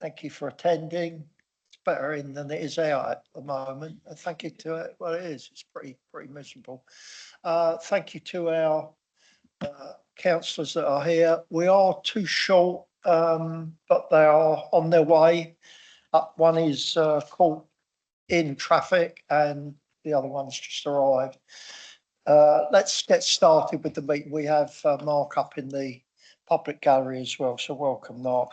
Thank you for attending. It's better in than it is out at the moment. Thank you to it. Well, it is. It's pretty miserable. Thank you to our councillors that are here. We are too short, but they are on their way. One is caught in traffic, and the other one's just arrived. Let's get started with the meeting. We have Mark up in the public gallery as well, so welcome, Mark.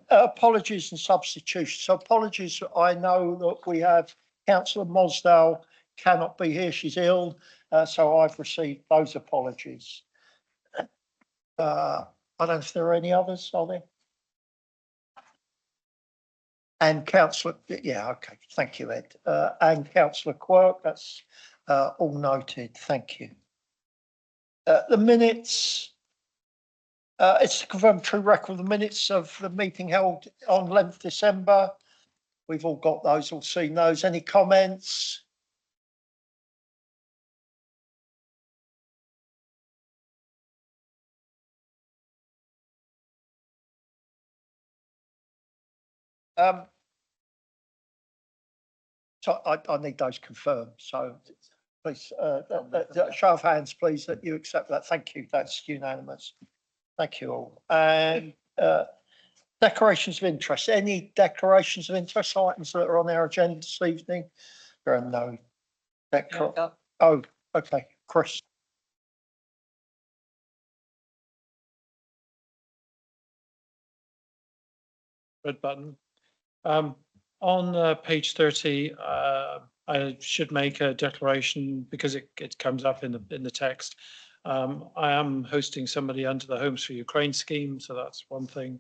Apologies and substitutions. So apologies, I know that we have Councillor Mosdale cannot be here, she's ill, so I've received those apologies. I don't know if there are any others, are there? And Councillor, yeah, okay, thank you, Ed. And Councillor Quirk, that's all noted, thank you. The minutes, it's to confirm true record of the minutes of the meeting held on 11th December. We've all got those, all seen those. Any comments? So I need those confirmed. So please, show of hands, please, that you accept that. Thank you. That's unanimous. Thank you all. And declarations of interest. Any declarations of interest items that are on our agenda this evening? There are no. Oh, okay, Chris. Red button. On page 30, I should make a declaration because it comes up in the text. I am hosting somebody under the Homes for Ukraine scheme, so that's one thing.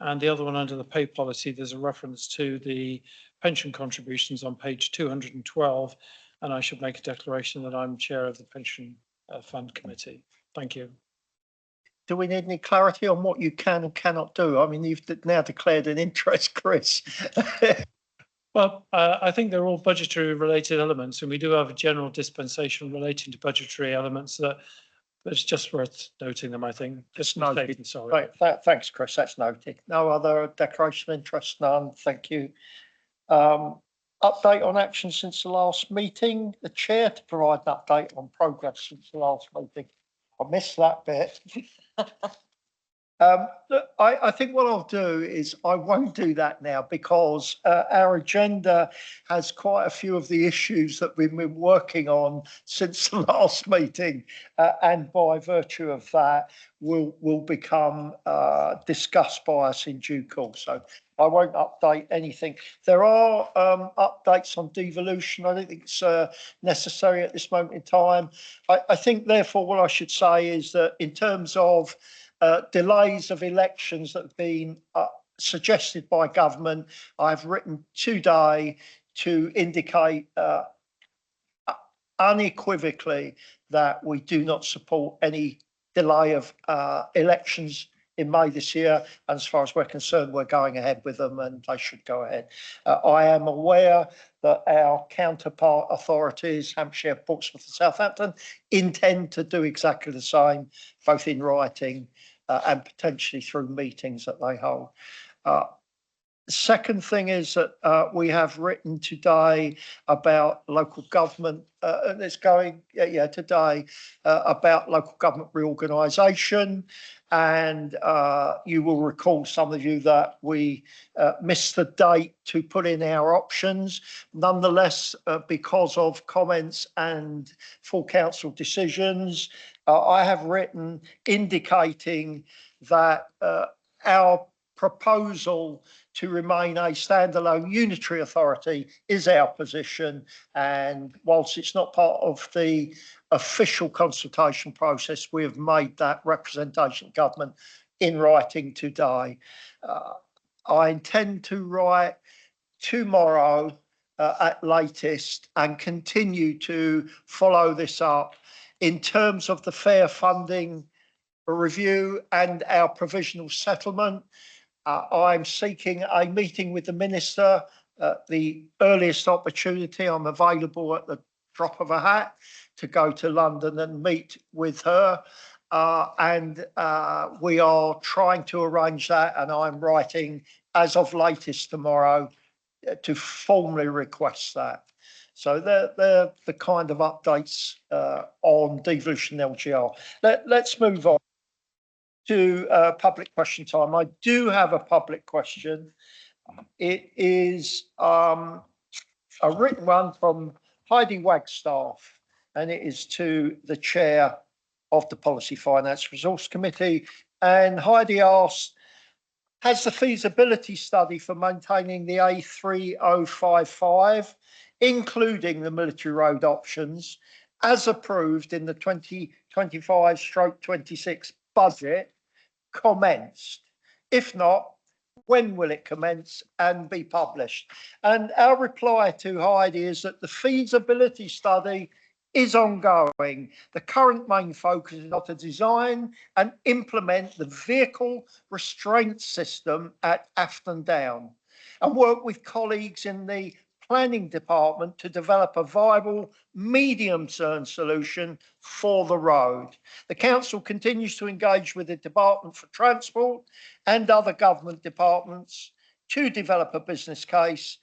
And the other one under the pay policy, there's a reference to the pension contributions on page 212, and I should make a declaration that I'm chair of the pension fund committee. Thank you. Do we need any clarity on what you can and cannot do? I mean, you've now declared an interest, Chris. Well, I think they're all budgetary related elements, and we do have a general dispensation relating to budgetary elements that it's just worth noting them, I think. Just noted. Sorry. Right, thanks, Chris. That's noted. No other declaration of interest? None. Thank you. Update on action since the last meeting. The chair to provide an update on progress since the last meeting. I missed that bit. Look, I think what I'll do is I won't do that now because our agenda has quite a few of the issues that we've been working on since the last meeting, and by virtue of that will become discussed by us in due course. So I won't update anything. There are updates on devolution. I don't think it's necessary at this moment in time. I think, therefore, what I should say is that in terms of delays of elections that have been suggested by government, I've written today to indicate unequivocally that we do not support any delay of elections in May this year. And as far as we're concerned, we're going ahead with them and they should go ahead. I am aware that our counterpart authorities, Hampshire, Portsmouth and Southampton, intend to do exactly the same, both in writing and potentially through meetings that they hold. Second thing is that we have written today about local government, and it's going, today, about local government reorganisation. And you will recall, some of you, that we missed the date to put in our options. Nonetheless, because of comments and full council decisions, I have written indicating that our proposal to remain a standalone unitary authority is our position, and whilst it's not part of the official consultation process, we have made that representation of government in writing today. I intend to write tomorrow at latest and continue to follow this up in terms of the fair funding review and our provisional settlement. I'm seeking a meeting with the Minister at the earliest opportunity. I'm available at the drop of a hat to go to London and meet with her. And we are trying to arrange that, and I'm writing as of latest tomorrow, to formally request that. So they're the kind of updates on devolution LGR. Let's move on to public question time. I do have a public question. It is a written one from Heidi Wagstaff, and it is to the chair of the Policy Finance Resource Committee. And Heidi asked, has the feasibility study for maintaining the A3055, including the military road options, as approved in the 2025/26 budget, commenced? If not, when will it commence and be published? And our reply to Heidi is that the feasibility study is ongoing. The current main focus is to design and implement the vehicle restraint system at Afton Down and work with colleagues in the planning department to develop a viable medium-term solution for the road. The council continues to engage with the Department for Transport and other government departments to develop a business case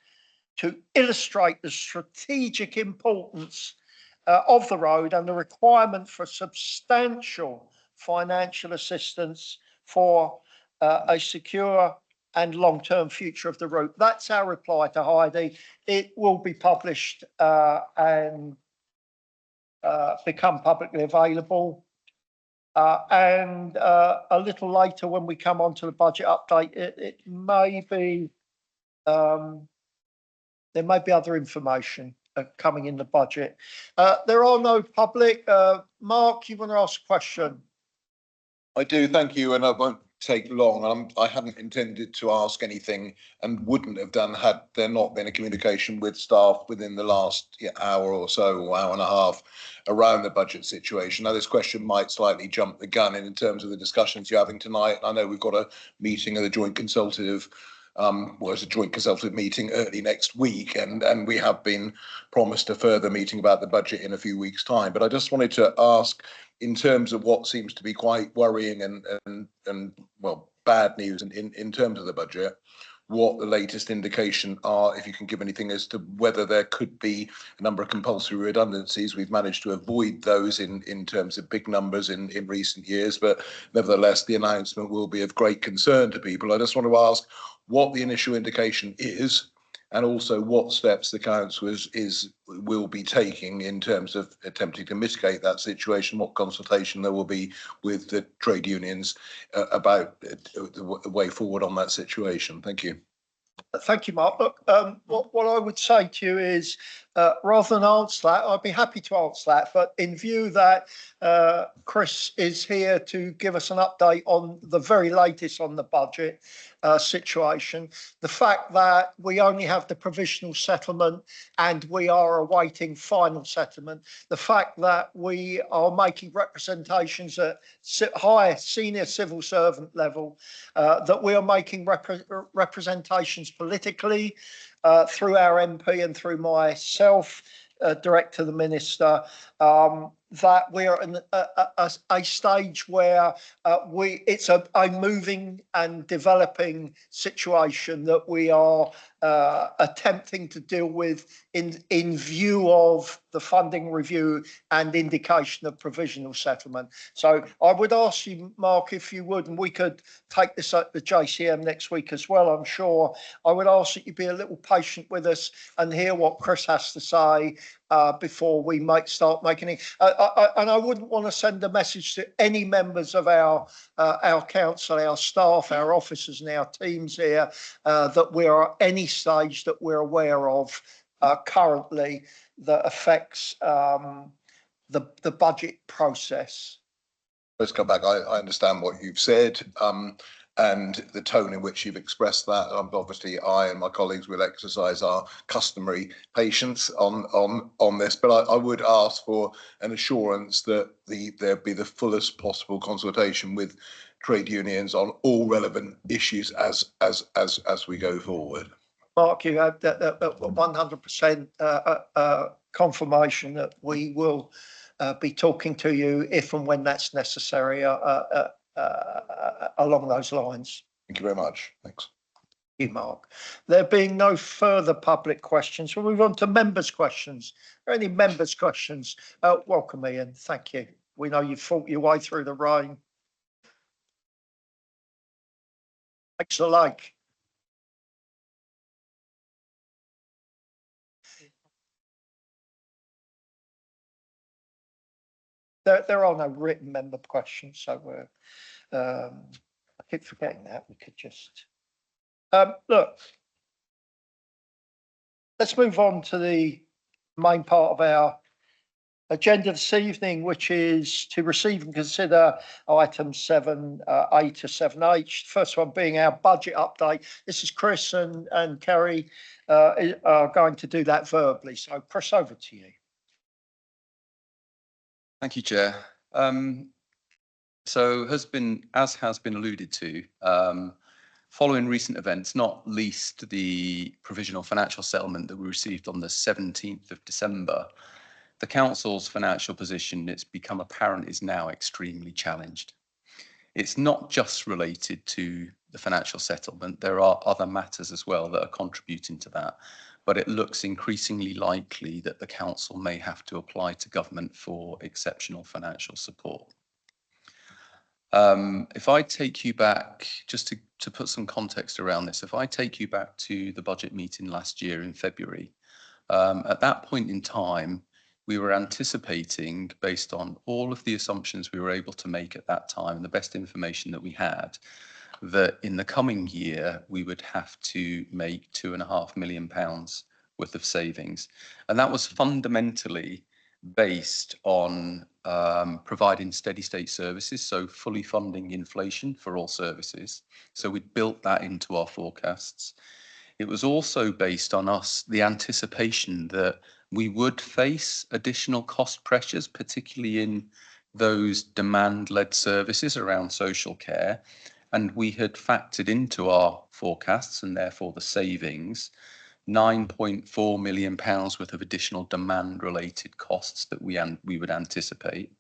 to illustrate the strategic importance of the road and the requirement for substantial financial assistance for a secure and long-term future of the route. That's our reply to Heidi. It will be published and become publicly available. And a little later, when we come on to the budget update, it may be, there may be other information coming in the budget. There are no public. Mark, you want to ask a question? I do, thank you, and I won't take long. I hadn't intended to ask anything and wouldn't have done had there not been a communication with staff within the last hour or so, or hour and a half, around the budget situation. Now, this question might slightly jump the gun in terms of the discussions you're having tonight. I know we've got a meeting of the joint consultative it's a joint consultative meeting early next week, and we have been promised a further meeting about the budget in a few weeks' time. But I just wanted to ask, in terms of what seems to be quite worrying and well, bad news in terms of the budget, what the latest indication are, if you can give anything as to whether there could be a number of compulsory redundancies. We've managed to avoid those in terms of big numbers in recent years, but nevertheless, the announcement will be of great concern to people. I just want to ask what the initial indication is, and also what steps the council will be taking in terms of attempting to mitigate that situation, what consultation there will be with the trade unions about the way forward on that situation. Thank you. Thank you, Mark. Look, what I would say to you is, rather than answer that, I'd be happy to answer that. But in view that Chris is here to give us an update on the very latest on the budget situation, the fact that we only have the provisional settlement and we are awaiting final settlement, the fact that we are making representations at high senior civil servant level, that we are making representations politically through our MP and through myself, direct to the minister, that we are in a stage where it's a moving and developing situation that we are attempting to deal with in view of the funding review and indication of provisional settlement. So I would ask you, Mark, if you would, and we could take this at the JCM next week as well, I'm sure. I would ask that you be a little patient with us and hear what Chris has to say before we start making it. And I wouldn't want to send a message to any members of our council, our staff, our officers and our teams here that we are at any stage that we're aware of currently that affects the budget process. Let's come back. I understand what you've said and the tone in which you've expressed that. Obviously, I and my colleagues will exercise our customary patience on this, but I would ask for an assurance that there be the fullest possible consultation with trade unions on all relevant issues as we go forward. Mark, you have that 100% confirmation that we will be talking to you if and when that's necessary along those lines. Thank you very much. Thanks. you, Mark. There being no further public questions, we'll move on to members' questions. Are there any members' questions? Welcome, Ian. Thank you. We know you fought your way through the rain. Thanks the lake. There are no written member questions, so we're, I keep forgetting that. We could just, look, let's move on to the main part of our agenda this evening, which is to receive and consider items 7A to 7H. First one being our budget update. This is Chris and Kerry are going to do that verbally. So Chris, over to you. Thank you, Chair. So as has been alluded to, following recent events, not least the provisional financial settlement that we received on the 17th of December, the council's financial position, it's become apparent, is now extremely challenged. It's not just related to the financial settlement. There are other matters as well that are contributing to that, but it looks increasingly likely that the council may have to apply to government for exceptional financial support. If I take you back, just to put some context around this, if I take you back to the budget meeting last year in February, at that point in time, we were anticipating, based on all of the assumptions we were able to make at that time and the best information that we had, that in the coming year, we would have to make £2.5 million worth of savings. And that was fundamentally based on providing steady state services, so fully funding inflation for all services. So we built that into our forecasts. It was also based on the anticipation that we would face additional cost pressures, particularly in those demand-led services around social care. And we had factored into our forecasts, and therefore the savings, £9.4 million worth of additional demand-related costs that we would anticipate.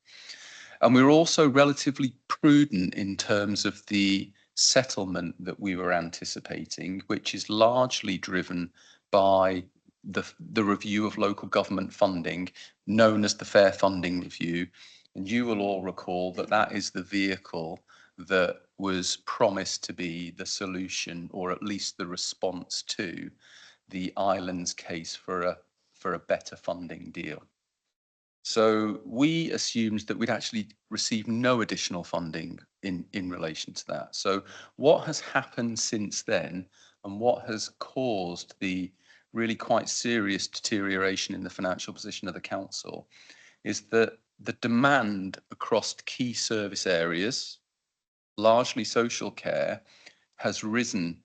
And we were also relatively prudent in terms of the settlement that we were anticipating, which is largely driven by the review of local government funding, known as the Fair Funding Review. And you will all recall that that is the vehicle that was promised to be the solution, or at least the response to the island's case for a better funding deal. So we assumed that we'd actually receive no additional funding in relation to that. So what has happened since then, and what has caused the really quite serious deterioration in the financial position of the council, is that the demand across key service areas, largely social care, has risen,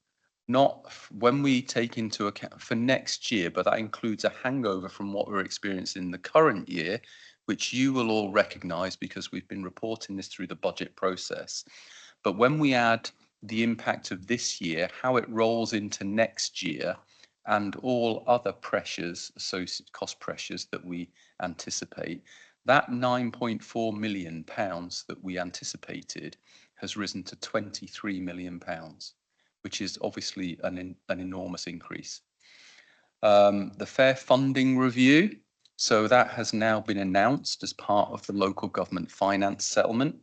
not when we take into account for next year, but that includes a hangover from what we're experiencing in the current year, which you will all recognise because we've been reporting this through the budget process. But when we add the impact of this year, how it rolls into next year, and all other pressures, associated cost pressures that we anticipate, that £9.4 million that we anticipated has risen to £23 million, which is obviously an enormous increase. The Fair Funding Review, so that has now been announced as part of the local government finance settlement.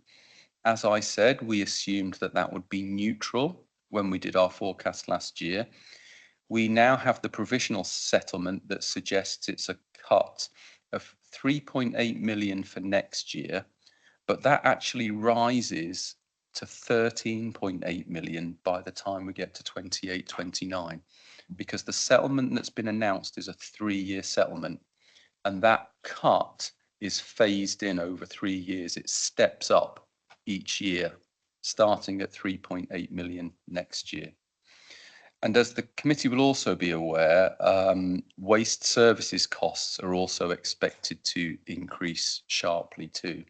As I said, we assumed that that would be neutral when we did our forecast last year. We now have the provisional settlement that suggests it's a cut of 3.8 million for next year, but that actually rises to 13.8 million by the time we get to 28-29, because the settlement that's been announced is a 3-year settlement, and that cut is phased in over 3 years. It steps up each year, starting at 3.8 million next year. And as the committee will also be aware, waste services costs are also expected to increase sharply too.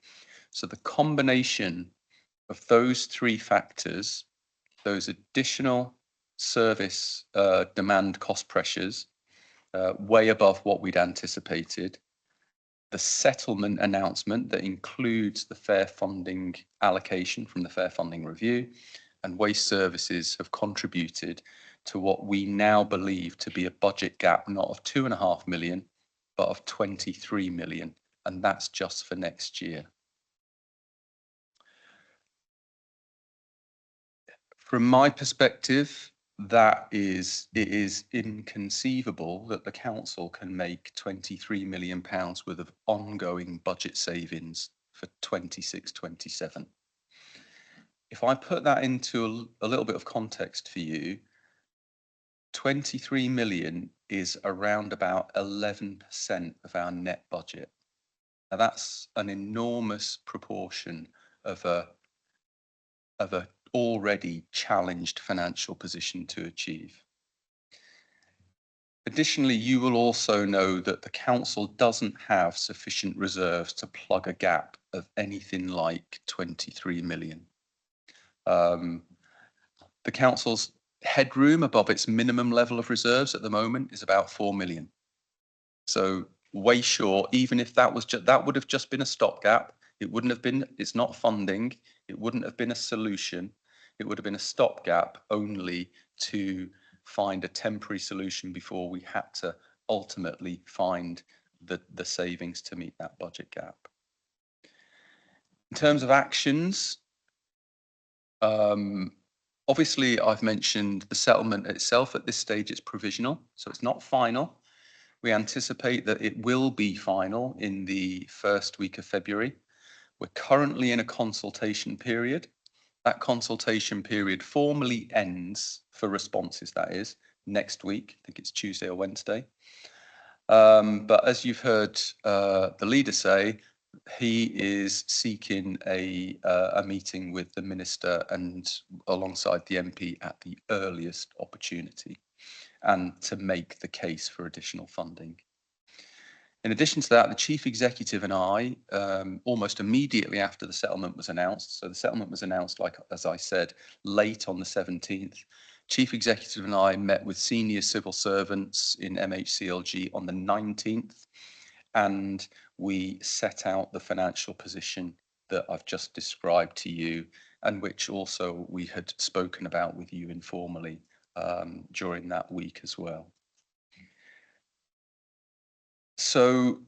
So the combination of those 3 factors, those additional service demand cost pressures, way above what we'd anticipated, the settlement announcement that includes the fair funding allocation from the Fair Funding Review, and waste services have contributed to what we now believe to be a budget gap, not of 2.5 million, but of 23 million. And that's just for next year. From my perspective, it is inconceivable that the council can make 23 million pounds worth of ongoing budget savings for 26-27. If I put that into a little bit of context for you, 23 million is around about 11% of our net budget. Now that's an enormous proportion of a already challenged financial position to achieve. Additionally, you will also know that the council doesn't have sufficient reserves to plug a gap of anything like 23 million. The council's headroom above its minimum level of reserves at the moment is about 4 million. So way short, even if that was that would have just been a stopgap. It wouldn't have been, it's not funding. It wouldn't have been a solution. It would have been a stopgap only to find a temporary solution before we had to ultimately find the savings to meet that budget gap. In terms of actions, obviously I've mentioned the settlement itself. At this stage, it's provisional, so it's not final. We anticipate that it will be final in the first week of February. We're currently in a consultation period. That consultation period formally ends for responses, that is, next week. I think it's Tuesday or Wednesday. But as you've heard the leader say, he is seeking a meeting with the minister and alongside the MP at the earliest opportunity, and to make the case for additional funding. In addition to that, the chief executive and I, almost immediately after the settlement was announced, so the settlement was announced, like as I said, late on the 17th, chief executive and I met with senior civil servants in MHCLG on the 19th, and we set out the financial position that I've just described to you, and which also we had spoken about with you informally during that week as well. So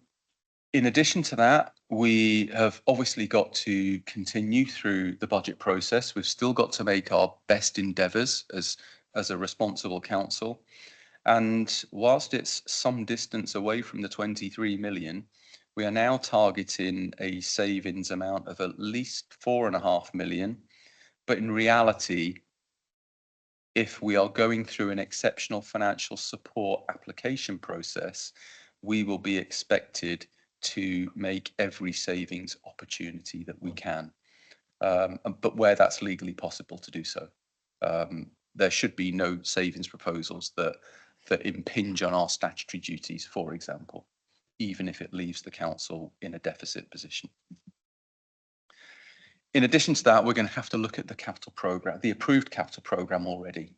in addition to that, we have obviously got to continue through the budget process. We've still got to make our best endeavours as a responsible council. And whilst it's some distance away from the 23 million, we are now targeting a savings amount of at least 4.5 million. But in reality, if we are going through an exceptional financial support application process, we will be expected to make every savings opportunity that we can, but where that's legally possible to do so. There should be no savings proposals that impinge on our statutory duties, for example, even if it leaves the council in a deficit position. In addition to that, we're going to have to look at the capital programme, the approved capital programme already.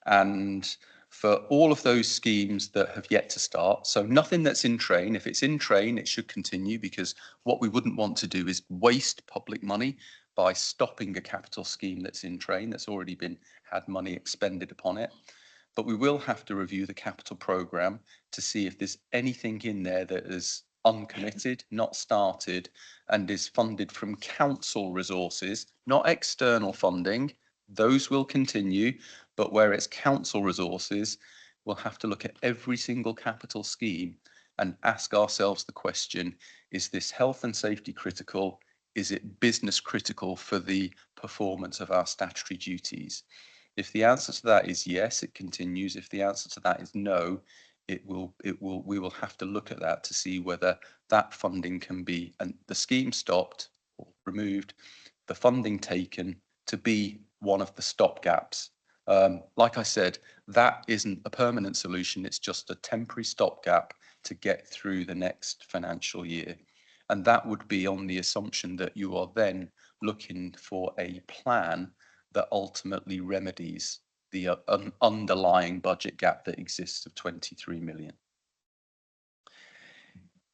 And for all of those schemes that have yet to start, so nothing that's in train, if it's in train, it should continue, because what we wouldn't want to do is waste public money by stopping a capital scheme that's in train, that's already had money expended upon it. But we will have to review the capital programme to see if there's anything in there that is uncommitted, not started, and is funded from council resources, not external funding. Those will continue, but where it's council resources, we'll have to look at every single capital scheme and ask ourselves the question, is this health and safety critical? Is it business critical for the performance of our statutory duties? If the answer to that is yes, it continues. If the answer to that is no, we will have to look at that to see whether that funding can be, and the scheme stopped or removed, the funding taken to be one of the stopgaps. Like I said, that isn't a permanent solution. It's just a temporary stopgap to get through the next financial year. And that would be on the assumption that you are then looking for a plan that ultimately remedies the underlying budget gap that exists of 23 million.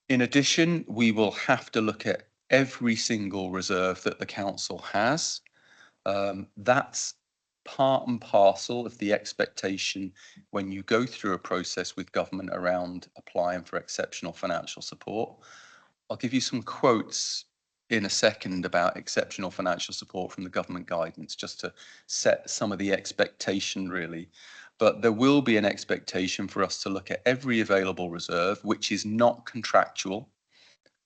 In addition, we will have to look at every single reserve that the council has. That's part and parcel of the expectation when you go through a process with government around applying for exceptional financial support. I'll give you some quotes in a second about exceptional financial support from the government guidance, just to set some of the expectation really. But there will be an expectation for us to look at every available reserve, which is not contractual.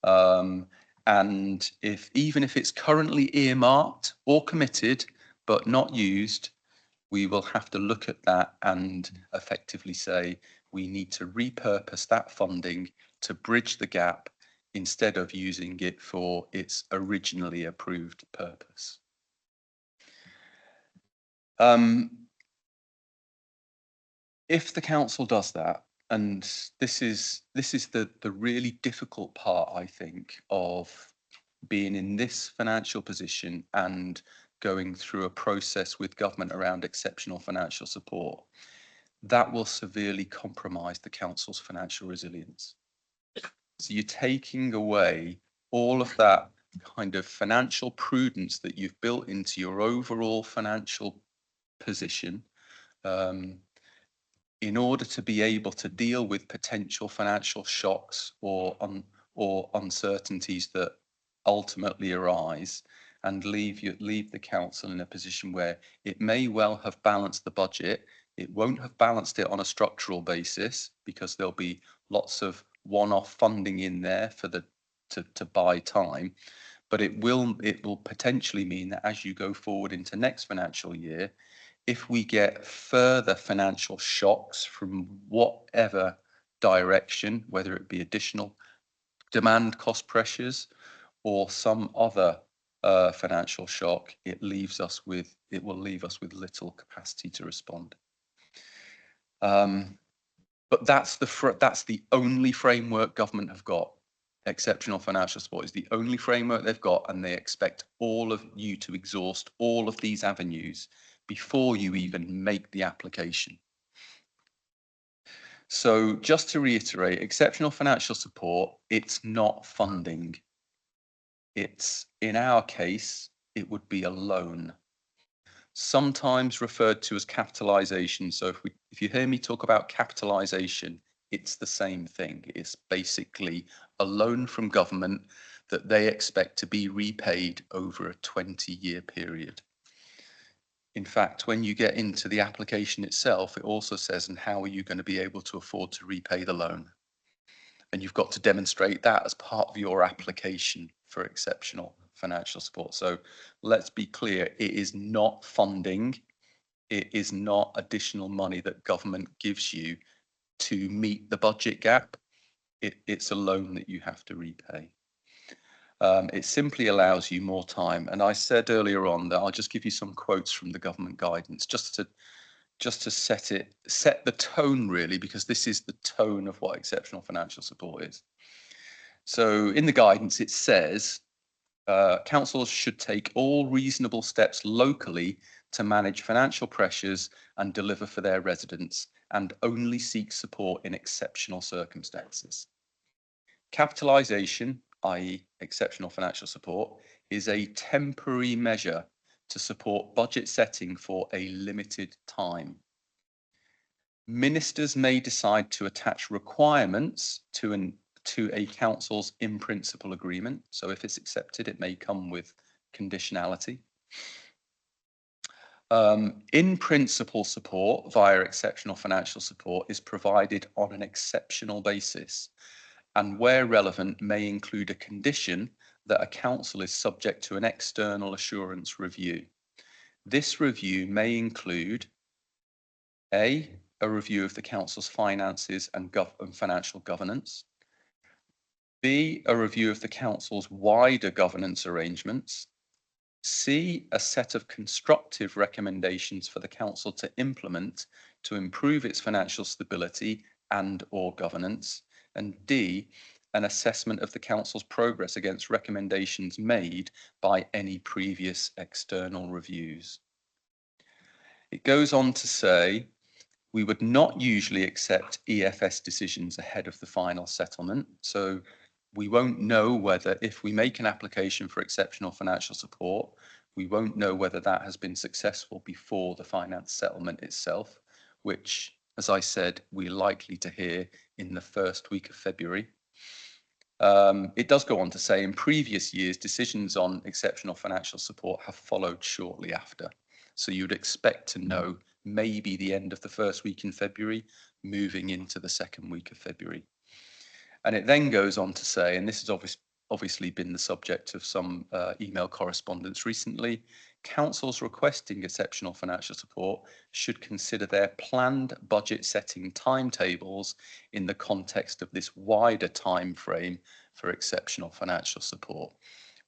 And even if it's currently earmarked or committed, but not used, we will have to look at that and effectively say we need to repurpose that funding to bridge the gap instead of using it for its originally approved purpose. If the council does that, and this is the really difficult part, I think, of being in this financial position and going through a process with government around exceptional financial support, that will severely compromise the council's financial resilience. So you're taking away all of that kind of financial prudence that you've built into your overall financial position, in order to be able to deal with potential financial shocks or uncertainties that ultimately arise, and leave the council in a position where it may well have balanced the budget. It won't have balanced it on a structural basis because there'll be lots of one-off funding in there for to buy time, but it will potentially mean that as you go forward into next financial year, if we get further financial shocks from whatever direction, whether it be additional demand cost pressures or some other financial shock, it will leave us with little capacity to respond. But that's the only framework government have got. Exceptional financial support is the only framework they've got, and they expect all of you to exhaust all of these avenues before you even make the application. So just to reiterate, exceptional financial support, it's not funding. It's, in our case, it would be a loan, sometimes referred to as capitalisation. So if you hear me talk about capitalisation, it's the same thing. It's basically a loan from government that they expect to be repaid over a 20-year period. In fact, when you get into the application itself, it also says, and how are you going to be able to afford to repay the loan? And you've got to demonstrate that as part of your application for exceptional financial support. So let's be clear, it is not funding. It is not additional money that government gives you to meet the budget gap. It's a loan that you have to repay. It simply allows you more time. And I said earlier on that I'll just give you some quotes from the government guidance just to set the tone really, because this is the tone of what exceptional financial support is. So in the guidance, it says, councils should take all reasonable steps locally to manage financial pressures and deliver for their residents, and only seek support in exceptional circumstances. Capitalisation, i.e. exceptional financial support, is a temporary measure to support budget setting for a limited time. Ministers may decide to attach requirements to a council's in-principle agreement. So if it's accepted, it may come with conditionality. In-principle support via exceptional financial support is provided on an exceptional basis, and where relevant may include a condition that a council is subject to an external assurance review. This review may include A, a review of the council's finances and financial governance, B, a review of the council's wider governance arrangements, C, a set of constructive recommendations for the council to implement to improve its financial stability and/or governance, and D, an assessment of the council's progress against recommendations made by any previous external reviews. It goes on to say, we would not usually accept EFS decisions ahead of the final settlement. So we won't know whether, if we make an application for exceptional financial support, We won't know whether that has been successful before the finance settlement itself, which, as I said, we're likely to hear in the first week of February. It does go on to say in previous years, decisions on exceptional financial support have followed shortly after. So you'd expect to know maybe the end of the first week in February, moving into the second week of February. And it then goes on to say, and this has obviously been the subject of some email correspondence recently, councils requesting exceptional financial support should consider their planned budget setting timetables in the context of this wider time frame for exceptional financial support,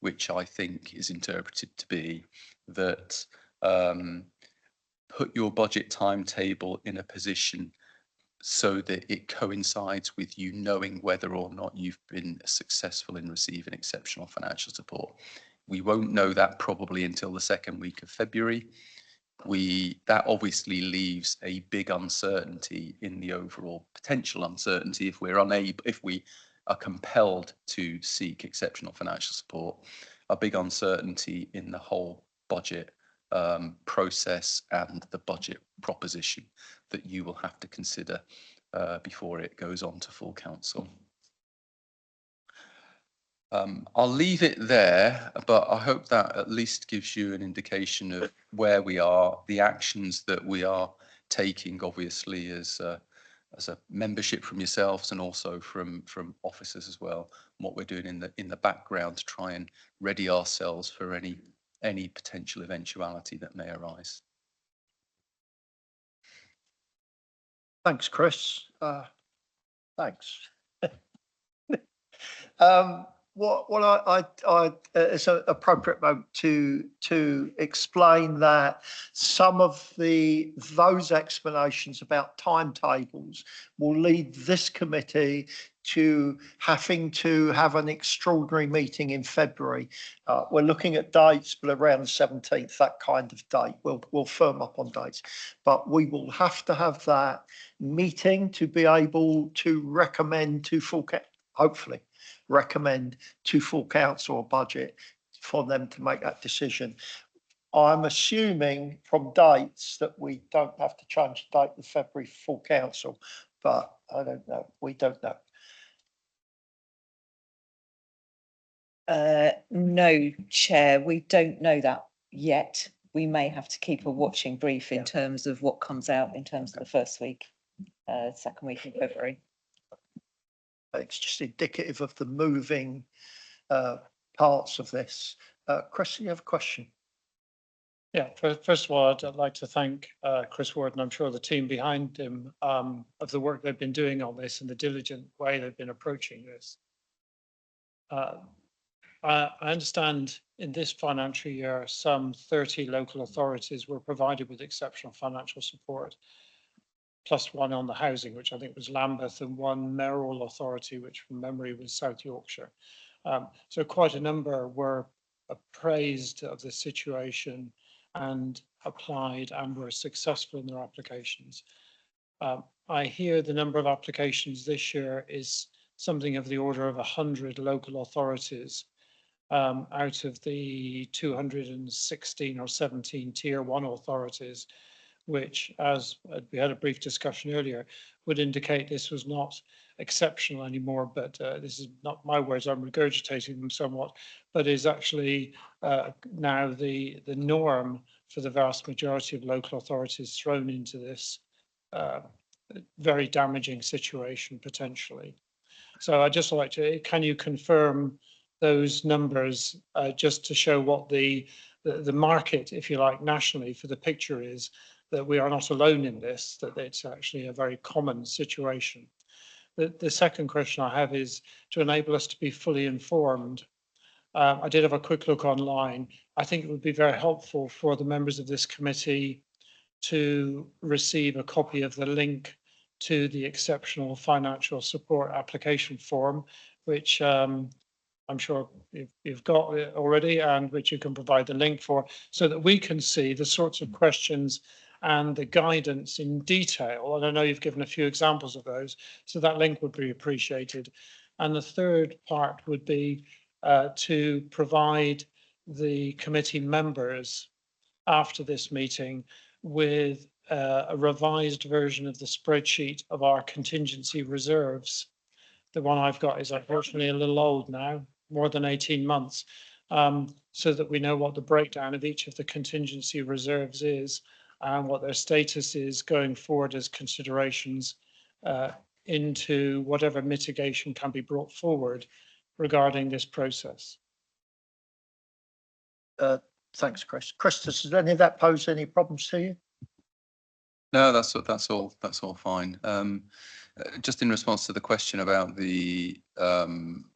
which I think is interpreted to be that put your budget timetable in a position so that it coincides with you knowing whether or not you've been successful in receiving exceptional financial support. We won't know that probably until the second week of February. That obviously leaves a big uncertainty in the overall potential uncertainty if we are compelled to seek exceptional financial support, a big uncertainty in the whole budget process and the budget proposition that you will have to consider before it goes on to full council. I'll leave it there, but I hope that at least gives you an indication of where we are, the actions that we are taking, obviously, as a membership from yourselves and also from officers as well, and what we're doing in the background to try and ready ourselves for any potential eventuality that may arise. Thanks, Chris. Thanks. It's an appropriate moment to explain that some of those explanations about timetables will lead this committee to having to have an extraordinary meeting in February. We're looking at dates, but around the 17th, that kind of date. We'll firm up on dates, but we will have to have that meeting to be able to recommend to full, hopefully recommend to full council a budget for them to make that decision. I'm assuming from dates that we don't have to change the date of February full council, but I don't know. We don't know. No, Chair, we don't know that yet. We may have to keep a watching brief in terms of what comes out in terms of the first week, second week in February. It's just indicative of the moving parts of this. Chris, you have a question? Yeah, first of all, I'd like to thank Chris Ward, and I'm sure the team behind him, of the work they've been doing on this and the diligent way they've been approaching this. I understand in this financial year, some 30 local authorities were provided with exceptional financial support, plus one on the housing, which I think was Lambeth, and one mayoral authority, which from memory was South Yorkshire. So quite a number were appraised of the situation and applied and were successful in their applications. I hear the number of applications this year is something of the order of 100 local authorities out of the 216 or 17 tier 1 authorities, which, as we had a brief discussion earlier, would indicate this was not exceptional anymore, but this is not my words, I'm regurgitating them somewhat, but is actually now the norm for the vast majority of local authorities thrown into this very damaging situation potentially. So I'd just like to, can you confirm those numbers just to show what the market, if you like, nationally for the picture is, that we are not alone in this, that it's actually a very common situation. The second question I have is to enable us to be fully informed. I did have a quick look online. I think it would be very helpful for the members of this committee to receive a copy of the link to the exceptional financial support application form, which I'm sure you've got already, and which you can provide the link for, so that we can see the sorts of questions and the guidance in detail. And I know you've given a few examples of those, so that link would be appreciated. And the third part would be to provide the committee members after this meeting with a revised version of the spreadsheet of our contingency reserves. The one I've got is unfortunately a little old now, more than 18 months, so that we know what the breakdown of each of the contingency reserves is and what their status is going forward as considerations into whatever mitigation can be brought forward regarding this process. Thanks, Chris. Chris, does any of that pose any problems to you? No, that's all fine. Just in response to the question about the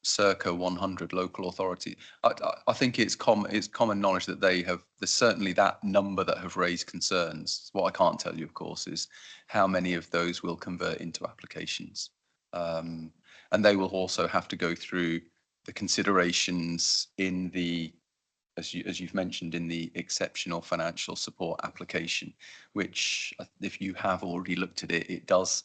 circa 100 local authority, I think it's common knowledge that there's certainly that number that have raised concerns. What I can't tell you, of course, is how many of those will convert into applications, and they will also have to go through the considerations in the, as you've mentioned, in the exceptional financial support application, which if you have already looked at it, it does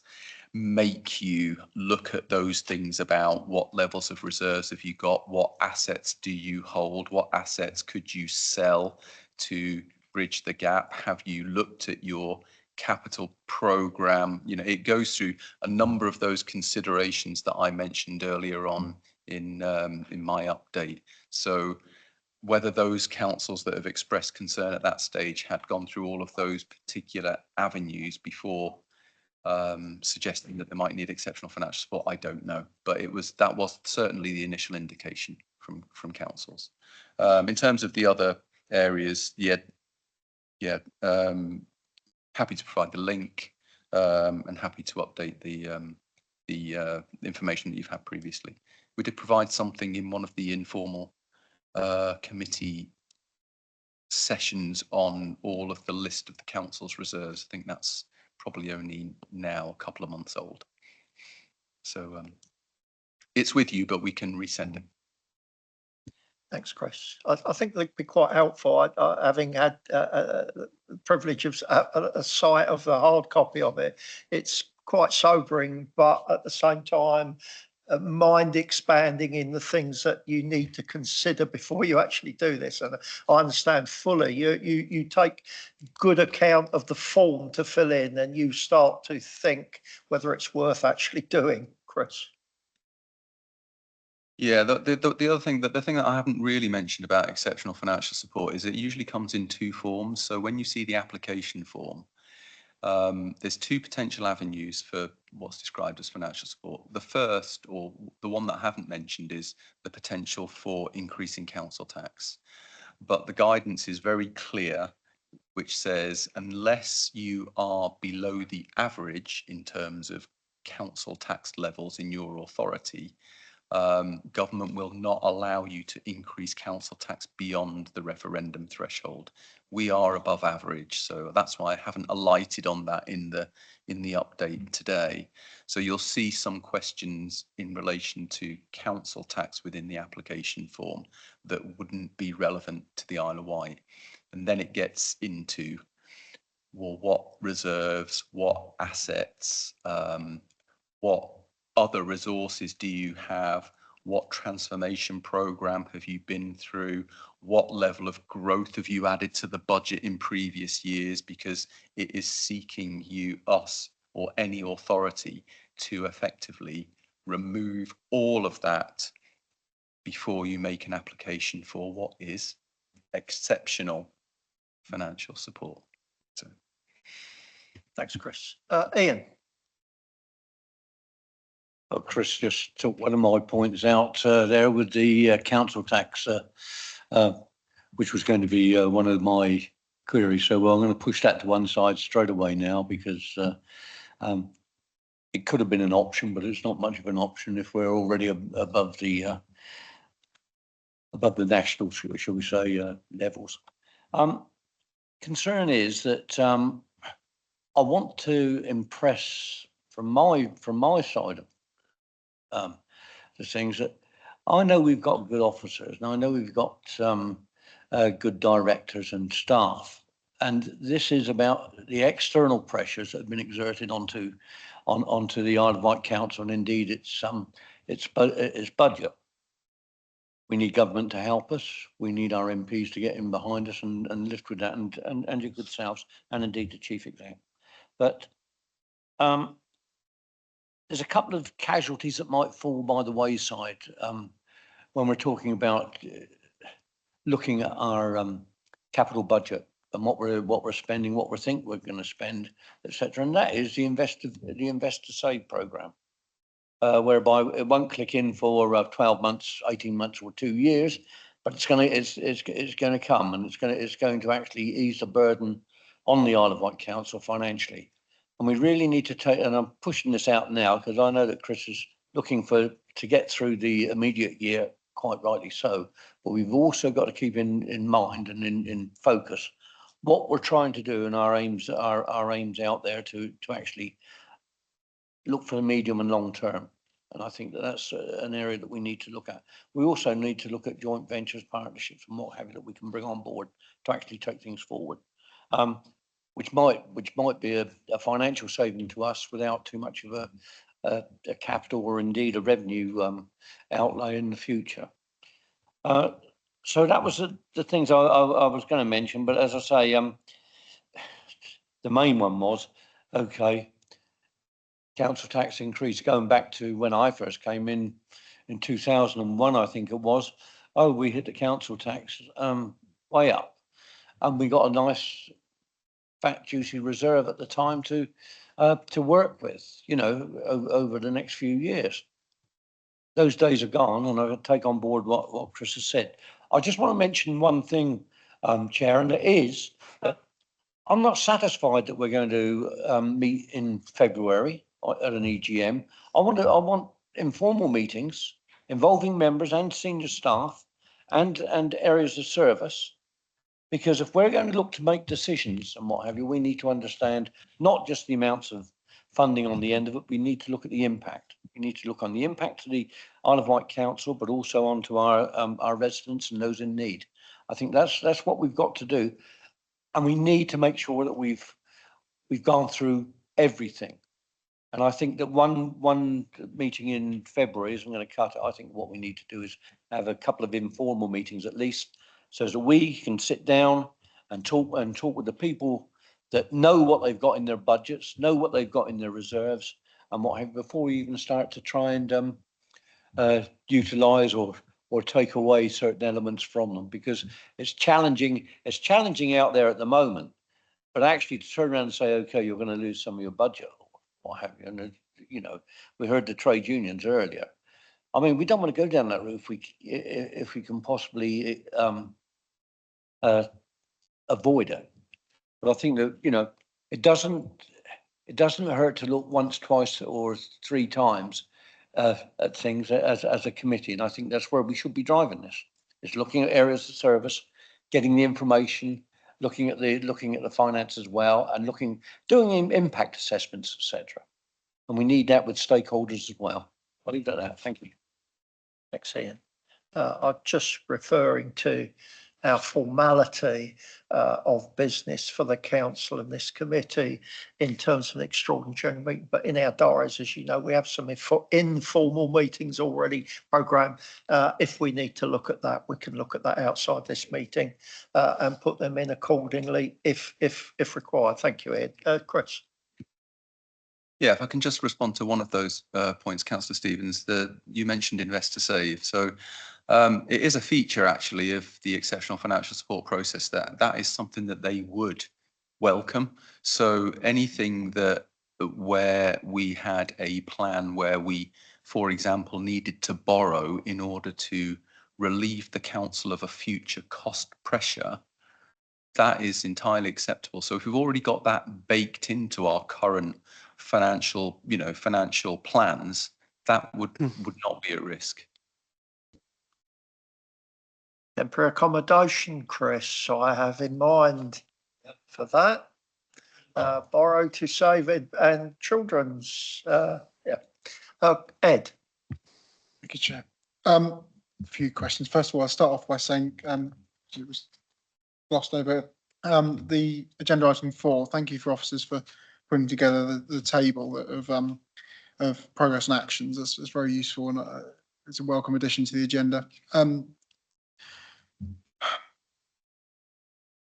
make you look at those things about what levels of reserves have you got, what assets do you hold, what assets could you sell to bridge the gap, have you looked at your capital program. You know, it goes through a number of those considerations that I mentioned earlier on in my update. So whether those councils that have expressed concern at that stage had gone through all of those particular avenues before suggesting that they might need exceptional financial support, I don't know. But that was certainly the initial indication from councils. In terms of the other areas, happy to provide the link and happy to update the information that you've had previously. We did provide something in one of the informal committee sessions on all of the list of the council's reserves. I think that's probably only now a couple of months old. So it's with you, but we can resend it. Thanks, Chris. I think that'd be quite helpful. Having had the privilege of a sight of the hard copy of it, it's quite sobering, but at the same time, mind expanding in the things that you need to consider before you actually do this. And I understand fully. You take good account of the form to fill in, and you start to think whether it's worth actually doing, Chris. Yeah, the other thing, the thing that I haven't really mentioned about exceptional financial support is it usually comes in two forms. So when you see the application form, there's two potential avenues for what's described as financial support. The first, or the one that I haven't mentioned, is the potential for increasing council tax. But the guidance is very clear, which says unless you are below the average in terms of council tax levels in your authority, government will not allow you to increase council tax beyond the referendum threshold. We are above average, so that's why I haven't alighted on that in the update today. So you'll see some questions in relation to council tax within the application form that wouldn't be relevant to the Isle of Wight. And then it gets into, well, what reserves, what assets, what other resources do you have? What transformation program have you been through? What level of growth have you added to the budget in previous years? Because it is seeking us or any authority to effectively remove all of that before you make an application for what is exceptional financial support. So, thanks, Chris. Ian. Well, Chris just took one of my points out there with the council tax, which was going to be one of my queries. So I'm going to push that to one side straight away now, because it could have been an option, but it's not much of an option if we're already above the national, shall we say, levels. Concern is that I want to impress from my side of the things that I know we've got good officers, and I know we've got good directors and staff, and this is about the external pressures that have been exerted onto the Isle of Wight Council, and indeed its budget. We need government to help us. We need our MPs to get in behind us and lift with that, and your good selves, and indeed the chief exec. But there's a couple of casualties that might fall by the wayside when we're talking about looking at our capital budget and what we're spending, what we think we're going to spend, etc. And that is the investor save program, whereby it won't click in for 12 months, 18 months, or 2 years, but it's going to come, and it's going to actually ease the burden on the Isle of Wight Council financially. And we really need to take, and I'm pushing this out now because I know that Chris is looking to get through the immediate year, quite rightly so, but we've also got to keep in mind and in focus what we're trying to do and our aims out there to actually look for the medium and long term. And I think that that's an area that we need to look at. We also need to look at joint ventures, partnerships, and what have you that we can bring on board to actually take things forward, which might be a financial saving to us without too much of a capital or indeed a revenue outlay in the future. So that was the things I was going to mention. But as I say, the main one was, okay, council tax increase going back to when I first came in 2001, I think it was. Oh, we hit the council tax way up, and we got a nice fat juicy reserve at the time to work with, you know, over the next few years. Those days are gone, and I take on board what Chris has said. I just want to mention one thing, Chair, and it is that I'm not satisfied that we're going to meet in February at an EGM. I want informal meetings involving members and senior staff and areas of service, because if we're going to look to make decisions and what have you, we need to understand not just the amounts of funding on the end of it. We need to look at the impact. We need to look on the impact to the Isle of Wight Council, but also onto our residents and those in need. I think that's what we've got to do, and we need to make sure that we've gone through everything. And I think that one meeting in February isn't going to cut it. I think what we need to do is have a couple of informal meetings at least, so that we can sit down and talk with the people that know what they've got in their budgets, know what they've got in their reserves, and what have, before we even start to try and utilise or take away certain elements from them, because it's challenging. It's challenging out there at the moment, but actually to turn around and say, okay, you're going to lose some of your budget, or what have you. And you know, we heard the trade unions earlier. I mean, we don't want to go down that route if we can possibly avoid it. But I think that, you know, it doesn't hurt to look once, twice, or 3 times at things as a committee. And I think that's where we should be driving this. Is looking at areas of service, getting the information, looking at the finance as well, and doing impact assessments, etc. And we need that with stakeholders as well. I'll leave that there. Thank you. Thanks, Ian. I'm just referring to our formality of business for the council and this committee in terms of an extraordinary general meeting. But in our diaries, as you know, we have some informal meetings already programmed. If we need to look at that, we can look at that outside this meeting and put them in accordingly if required. Thank you, Ed. Chris. Yeah, if I can just respond to one of those points, Councillor Stevens, you mentioned Investor Save. So it is a feature actually of the exceptional financial support process that is something that they would welcome. So anything where we had a plan where we, for example, needed to borrow in order to relieve the council of a future cost pressure, that is entirely acceptable. So if we've already got that baked into our current financial plans, that would not be at risk. Temporary accommodation, Chris, I have in mind for that. Borrow to save it, and children's, Ed. Thank you, Chair. A few questions. First of all, I'll start off by saying it was glossed over the agenda item 4. Thank you for officers for putting together the table of progress and actions. That's very useful, and it's a welcome addition to the agenda.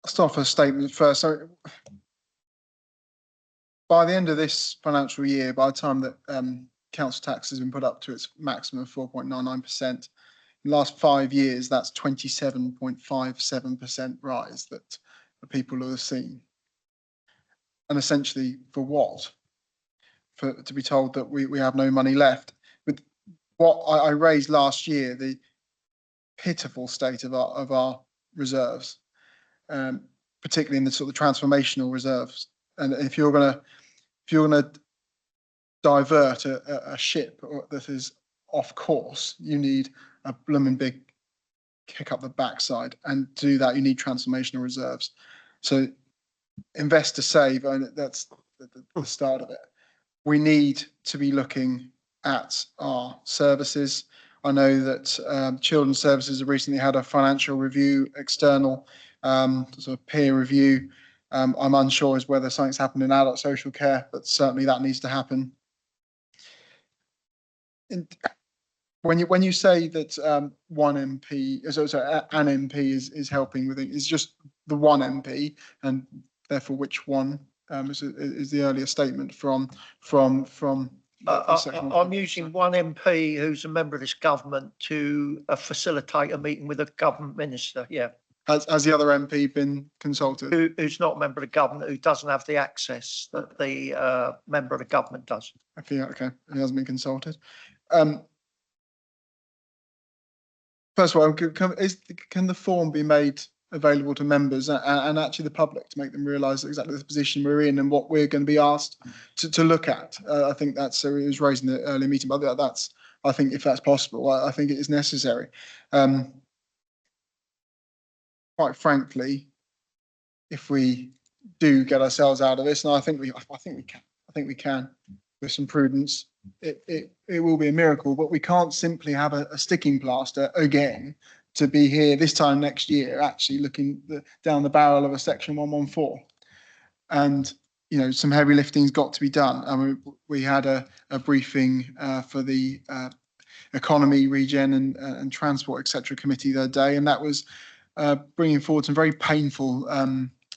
start with a statement first. So by the end of this financial year, by the time that council tax has been put up to its maximum of 4.99%, in the last 5 years, that's 27.57% rise that the people will have seen. And essentially, for what? To be told that we have no money left. With what I raised last year, the pitiful state of our reserves, particularly in the sort of transformational reserves. And if you're gonna divert a ship that is off course, you need a blooming big kick up the backside, and to do that you need transformational reserves. So invest to save, and that's the start of it. We need to be looking at our services. I know that Children's Services have recently had a financial review, external sort of peer review. I'm unsure as whether something's happened in adult social care, but certainly that needs to happen. And when you say that one MP, sorry, an MP is helping with it, it's just the one MP, and therefore which one is the earlier statement from I'm using one MP who's a member of this government to facilitate a meeting with a government minister. Yeah. Has the other MP been consulted? Who's not a member of the government, who doesn't have the access that the member of the government does. Okay, he hasn't been consulted. First of all, can the form be made available to members and actually the public to make them realise exactly the position we're in and what we're going to be asked to look at? I think that's, it was raised in the earlier meeting, but that's, I think if that's possible, I think it is necessary. Quite frankly, if we do get ourselves out of this, and I think we can with some prudence, it will be a miracle, but we can't simply have a sticking plaster again to be here this time next year, actually looking down the barrel of a section 114. And, you know, some heavy lifting's got to be done. I mean, we had a briefing for the economy, regen and transport, etc. committee the other day, and that was bringing forward some very painful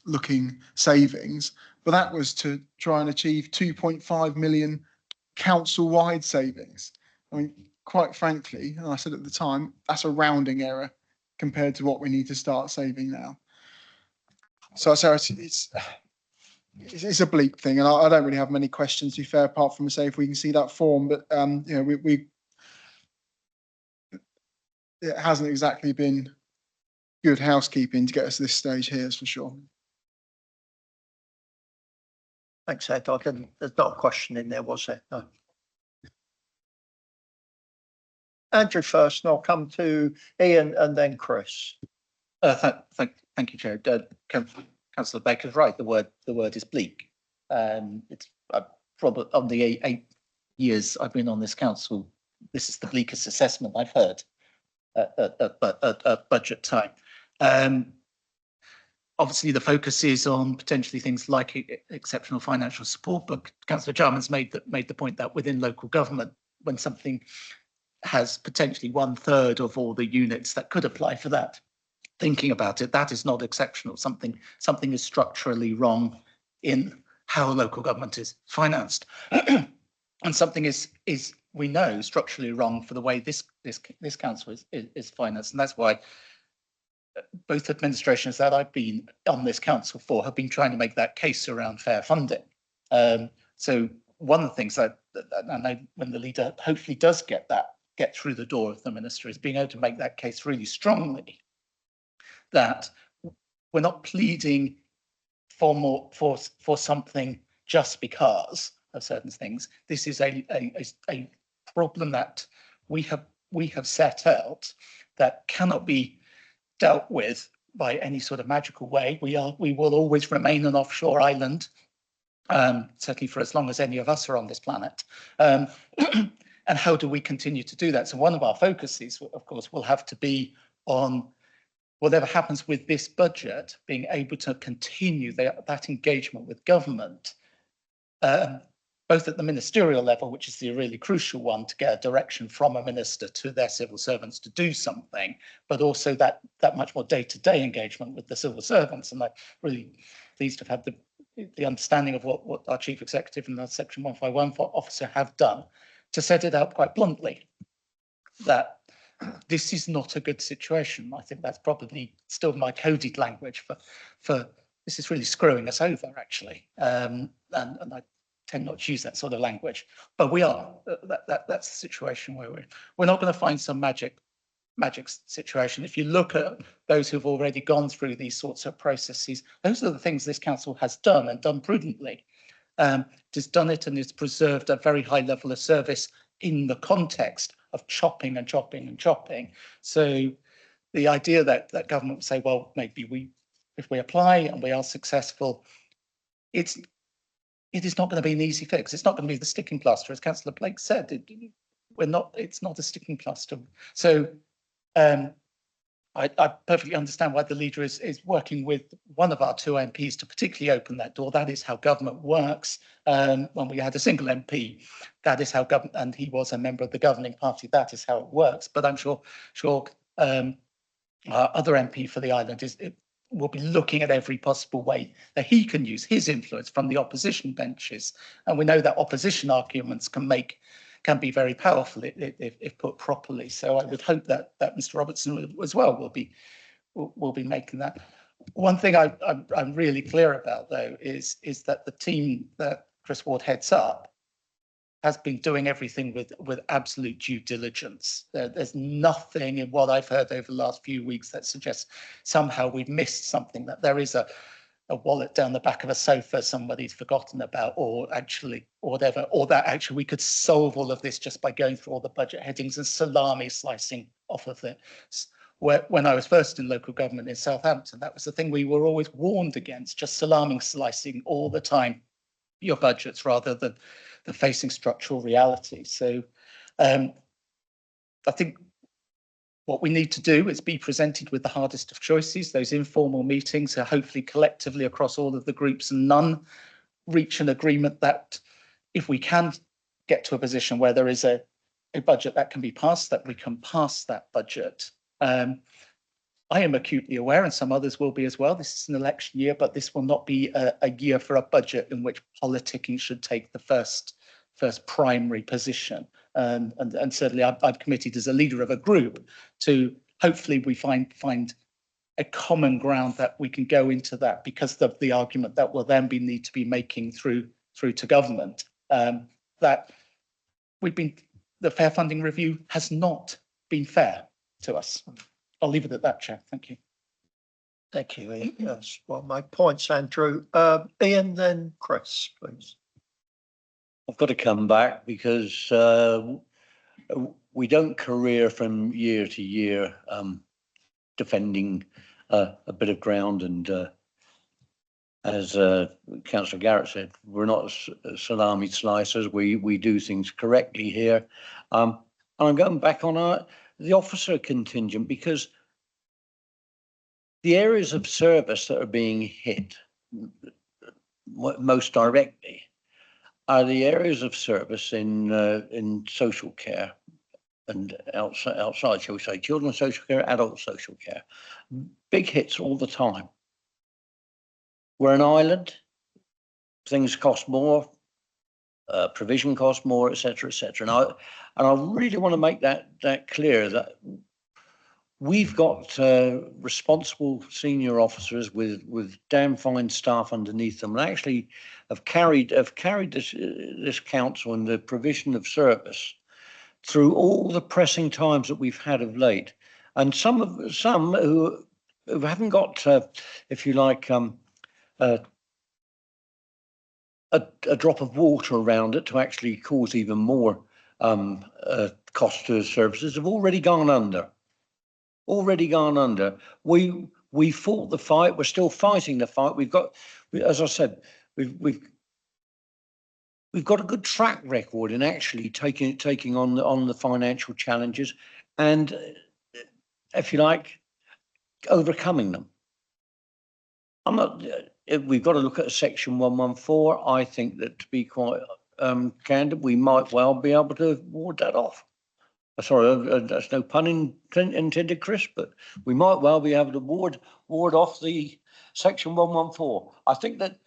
looking savings, but that was to try and achieve 2.5 million council-wide savings. I mean, quite frankly, and I said at the time, that's a rounding error compared to what we need to start saving now. So it's a bleak thing, and I don't really have many questions, to be fair, apart from say if we can see that form, but you know, it hasn't exactly been good housekeeping to get us to this stage here, that's for sure. Thanks, Ed. There's not a question in there, was there? No. Andrew first, and I'll come to Ian and then Chris. Thank you, Chair. Councillor Baker's right. The word is bleak. It's probably on the 8 years I've been on this council, this is the bleakest assessment I've heard at budget time. Obviously, the focus is on potentially things like exceptional financial support, but Councillor Jarman's made the point that within local government, when something has potentially 1/3 of all the units that could apply for that, thinking about it, that is not exceptional. Something is structurally wrong in how local government is financed, and something is we know structurally wrong for the way this council is financed, and that's why both administrations that I've been on this council for have been trying to make that case around fair funding. So one of the things that I know when the leader hopefully does get through the door of the minister is being able to make that case really strongly, that we're not pleading for more for something just because of certain things. This is a problem that we have set out that cannot be dealt with by any sort of magical way. We will always remain an offshore island, certainly for as long as any of us are on this planet. And how do we continue to do that? So one of our focuses, of course, will have to be on whatever happens with this budget, being able to continue that engagement with government, both at the ministerial level, which is the really crucial one, to get a direction from a minister to their civil servants to do something, but also that much more day-to-day engagement with the civil servants. And I'm really pleased to have had the understanding of what our chief executive and our Section 151 officer have done to set it out quite bluntly, that this is not a good situation. I think that's probably still my coded language for this is really screwing us over, actually. And I tend not to use that sort of language, but we are. That's the situation where we're not going to find some magic situation. If you look at those who've already gone through these sorts of processes, those are the things this council has done and done prudently. It has done it and it's preserved a very high level of service in the context of chopping and chopping and chopping. So the idea that government would say, well, maybe if we apply and we are successful, it is not going to be an easy fix. It's not going to be the sticking plaster, as Councillor Blake said. It's not a sticking plaster. So I perfectly understand why the leader is working with one of our two MPs to particularly open that door. That is how government works. When we had a single MP, that is how government, and he was a member of the governing party, that is how it works. But I'm sure our other MP for the island will be looking at every possible way that he can use his influence from the opposition benches. And we know that opposition arguments can be very powerful if put properly. So I would hope that Mr. Robertson as well will be making that. One thing I'm really clear about, though, is that the team that Chris Ward heads up has been doing everything with absolute due diligence. There's nothing in what I've heard over the last few weeks that suggests somehow we've missed something, that there is a wallet down the back of a sofa somebody's forgotten about, or whatever, or that actually we could solve all of this just by going through all the budget headings and salami slicing off of it. When I was first in local government in Southampton, that was the thing we were always warned against, just salami slicing all the time your budgets rather than facing structural reality. So I think what we need to do is be presented with the hardest of choices. Those informal meetings are hopefully collectively across all of the groups, and none reach an agreement that if we can get to a position where there is a budget that can be passed, that we can pass that budget. I am acutely aware, and some others will be as well, this is an election year, but this will not be a year for a budget in which politicking should take the first primary position. And certainly I'm committed as a leader of a group to hopefully we find a common ground that we can go into that, because of the argument that will then need to be making through to government, that the fair funding review has not been fair to us. I'll leave it at that, Chair. Thank you. Thank you, Ian. Yes, well, my points, Andrew. Ian, then Chris, please. I've got to come back because we don't career from year to year defending a bit of ground, and as Councillor Garrett said, we're not salami slicers. We do things correctly here. And I'm going back on the officer contingent, because the areas of service that are being hit most directly are the areas of service in social care and outside, shall we say, children's social care, adult social care. Big hits all the time. We're an island, things cost more, provision costs more, etc., etc. And I really want to make that clear, that we've got responsible senior officers with damn fine staff underneath them, and actually have carried this council and the provision of service through all the pressing times that we've had of late. And some who haven't got, if you like, a drop of water around it to actually cause even more cost to the services, have already gone under. We fought the fight. We're still fighting the fight. We've got, as I said, we've got a good track record in actually taking on the financial challenges, and, if you like, overcoming them. We've got to look at Section 114. I think that, to be quite candidate, we might well be able to ward that off. Sorry, that's no pun intended, Chris, but we might well be able to ward off the section 114. I think that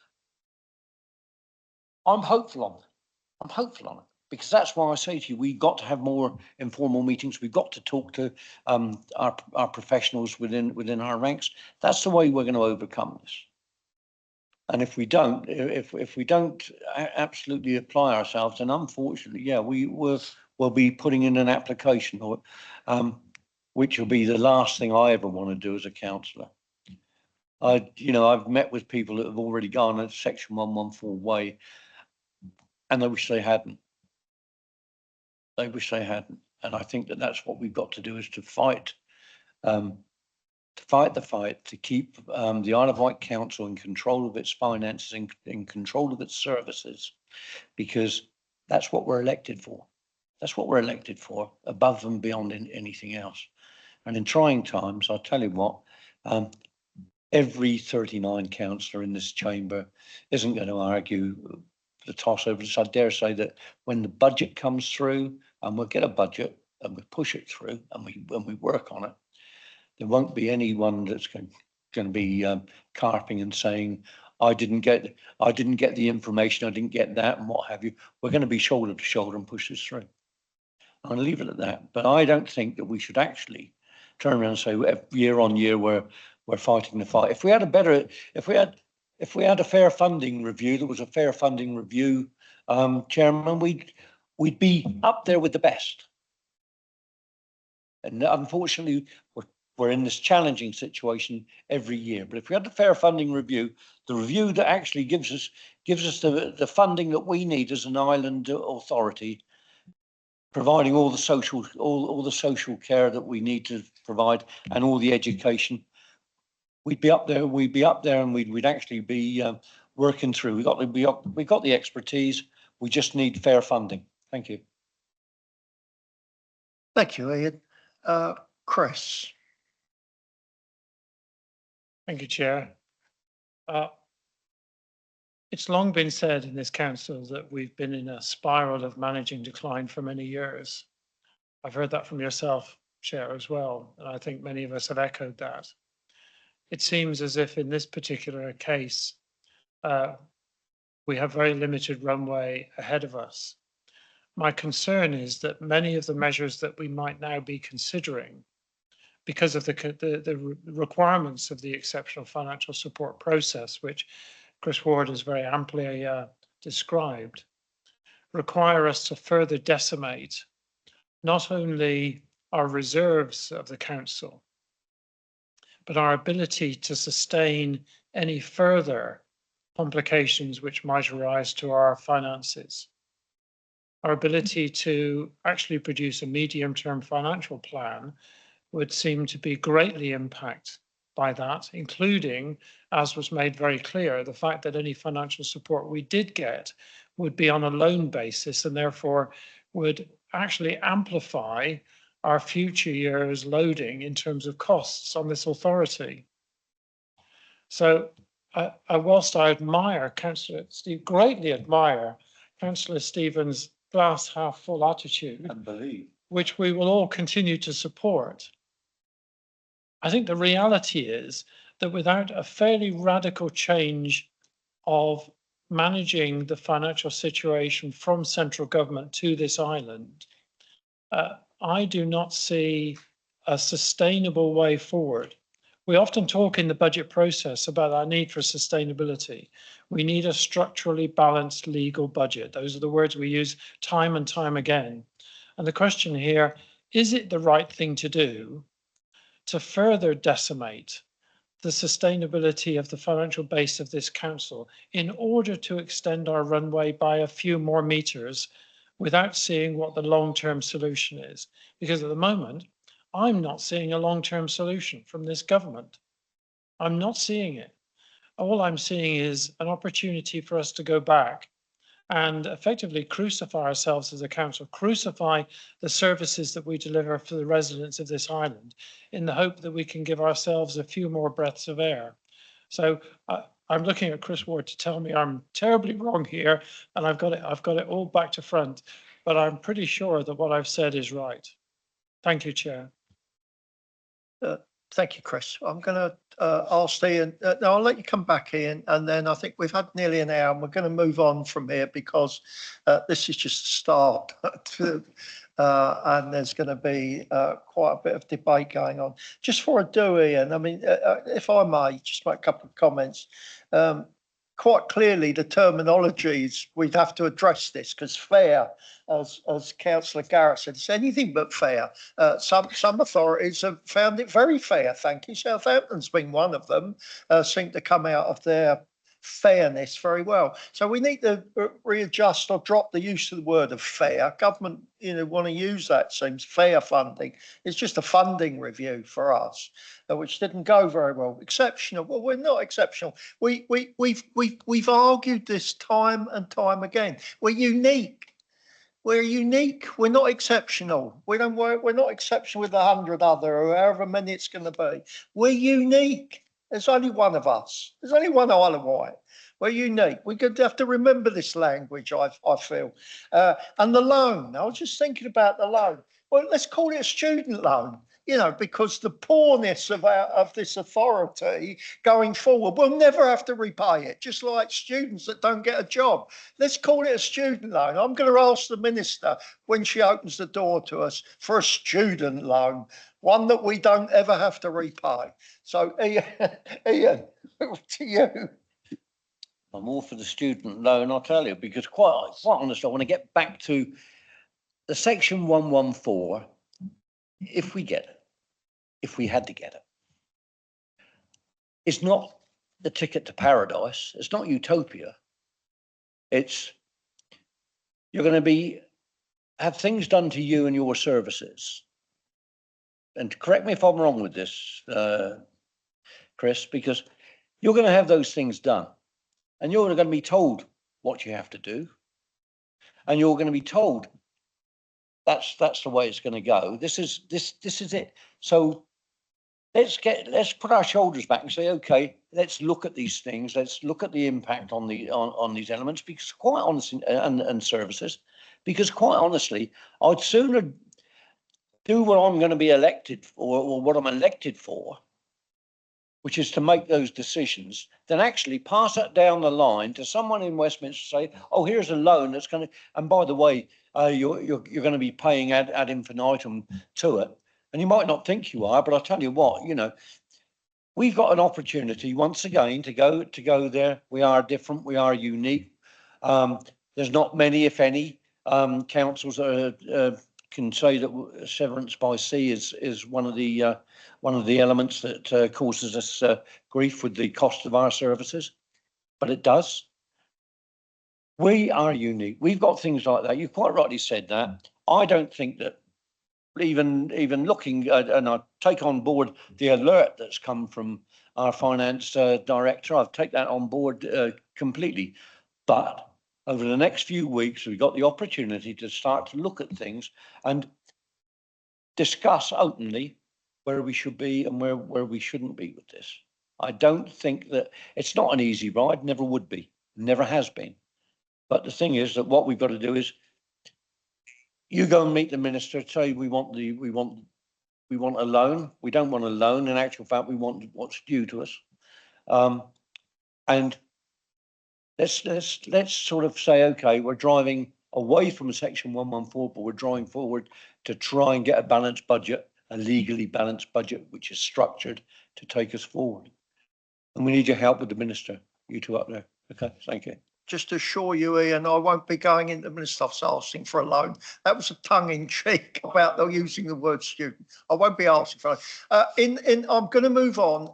I'm hopeful on it. I'm hopeful on it, because that's why I say to you, we've got to have more informal meetings. We've got to talk to our professionals within our ranks. That's the way we're going to overcome this. And if we don't, if we don't absolutely apply ourselves, then unfortunately, yeah, we'll be putting in an application, or which will be the last thing I ever want to do as a councillor. I've met with people that have already gone at section 114 way, and they wish they hadn't. They wish they hadn't. And I think that that's what we've got to do, is to fight the fight, to keep the Isle of Wight Council in control of its finances, in control of its services, because that's what we're elected for. That's what we're elected for, above and beyond anything else. And in trying times, I'll tell you what, every 39 councillor in this chamber isn't going to argue the toss over this. I dare say that when the budget comes through, and we'll get a budget and we push it through, and we work on it, there won't be anyone that's going to be carping and saying, I didn't get the information, I didn't get that, and what have you. We're going to be shoulder to shoulder and push this through. I'll leave it at that. But I don't think that we should actually turn around and say year on year we're fighting the fight. If we had a fair funding review, there was a fair funding review, Chairman, we'd be up there with the best. And unfortunately, we're in this challenging situation every year. But if we had a fair funding review, the review that actually gives us the funding that we need as an island authority, providing all the social care that we need to provide, and all the education, we'd be up there. We'd be up there, and we'd actually be working through. We got the expertise. We just need fair funding. Thank you. Thank you, Ian. Chris. Thank you, Chair. It's long been said in this council that we've been in a spiral of managing decline for many years. I've heard that from yourself, Chair, as well, and I think many of us have echoed that. It seems as if in this particular case, we have very limited runway ahead of us. My concern is that many of the measures that we might now be considering, because of the requirements of the exceptional financial support process, which Chris Ward has very amply described, require us to further decimate not only our reserves of the council, but our ability to sustain any further complications which might arise to our finances. Our ability to actually produce a medium-term financial plan would seem to be greatly impacted by that, including, as was made very clear, the fact that any financial support we did get would be on a loan basis, and therefore would actually amplify our future years' loading in terms of costs on this authority. So whilst I admire Councillor Steve, greatly admire Councillor Stephen's glass half full attitude, which we will all continue to support, I think the reality is that without a fairly radical change of managing the financial situation from central government to this island, I do not see a sustainable way forward. We often talk in the budget process about our need for sustainability. We need a structurally balanced legal budget. Those are the words we use time and time again. And the question here, is it the right thing to do to further decimate the sustainability of the financial base of this council in order to extend our runway by a few more meters without seeing what the long-term solution is? Because at the moment, I'm not seeing a long-term solution from this government. I'm not seeing it. All I'm seeing is an opportunity for us to go back and effectively crucify ourselves as a council, crucify the services that we deliver for the residents of this island in the hope that we can give ourselves a few more breaths of air. So I'm looking at Chris Ward to tell me I'm terribly wrong here, and I've got it all back to front, but I'm pretty sure that what I've said is right. Thank you, Chair. Thank you, Chris. I'm going to ask Ian. No, I'll let you come back, Ian, and then I think we've had nearly an hour, and we're going to move on from here because this is just a start, and there's going to be quite a bit of debate going on. Just for a do, Ian. I mean, if I may, just make a couple of comments. Quite clearly, the terminologies we'd have to address this because fair, as Councillor Garrett said, it's anything but fair. Some authorities have found it very fair. Thank you. Southampton's been one of them. Seem to come out of their fairness very well. So we need to readjust or drop the use of the word of fair. Government, want to use that. Seems fair funding. It's just a funding review for us, which didn't go very well. Exceptional. Well, we're not exceptional. We've argued this time and time again. We're unique. We're unique. We're not exceptional. We're not exceptional with 100 other or however many it's going to be. We're unique. There's only one of us. There's only one Isle of Wight. We're unique. We're going to have to remember this language, I feel. And the loan. I was just thinking about the loan. Well, let's call it a student loan. Because the poorness of this authority going forward, we'll never have to repay it, just like students that don't get a job. Let's call it a student loan. I'm going to ask the Minister when she opens the door to us for a student loan, one that we don't ever have to repay. So, Ian, to you. I'm all for the student loan, I'll tell you, because quite honestly, I want to get back to the section 114. If we get it, if we had to get it, it's not the ticket to paradise. It's not utopia. It's you're going to have things done to you and your services. And correct me if I'm wrong with this, Chris, because you're going to have those things done, and you're going to be told what you have to do, and you're going to be told that's the way it's going to go. This is it. So let's put our shoulders back and say, okay, let's look at these things. Let's look at the impact on these elements, because quite honestly, and services, because quite honestly, I'd sooner do what I'm going to be elected for, or what I'm elected for, which is to make those decisions, than actually pass that down the line to someone in Westminster, say, oh, here's a loan that's going to, and by the way, you're going to be paying ad infinitum to it. And you might not think you are, but I'll tell you what, we've got an opportunity once again to go there. We are different. We are unique. There's not many, if any, councils that can say that severance by sea is one of the elements that causes us grief with the cost of our services, but it does. We are unique. We've got things like that. You quite rightly said that. I don't think that even looking, and I take on board the alert that's come from our finance director. I've taken that on board completely. But over the next few weeks, we've got the opportunity to start to look at things and discuss openly where we should be and where we shouldn't be with this. I don't think that it's not an easy ride, never would be, never has been. But the thing is that what we've got to do is you go and meet the minister, say we want a loan. We don't want a loan. In actual fact, we want what's due to us. And let's sort of say, okay, we're driving away from section 114, but we're drawing forward to try and get a balanced budget, a legally balanced budget, which is structured to take us forward. And we need your help with the minister, you two up there. Okay, thank you. Just to assure you, Ian, I won't be going into the Minister's office asking for a loan. That was a tongue-in-cheek about using the word student. I won't be asking for it. I'm going to move on.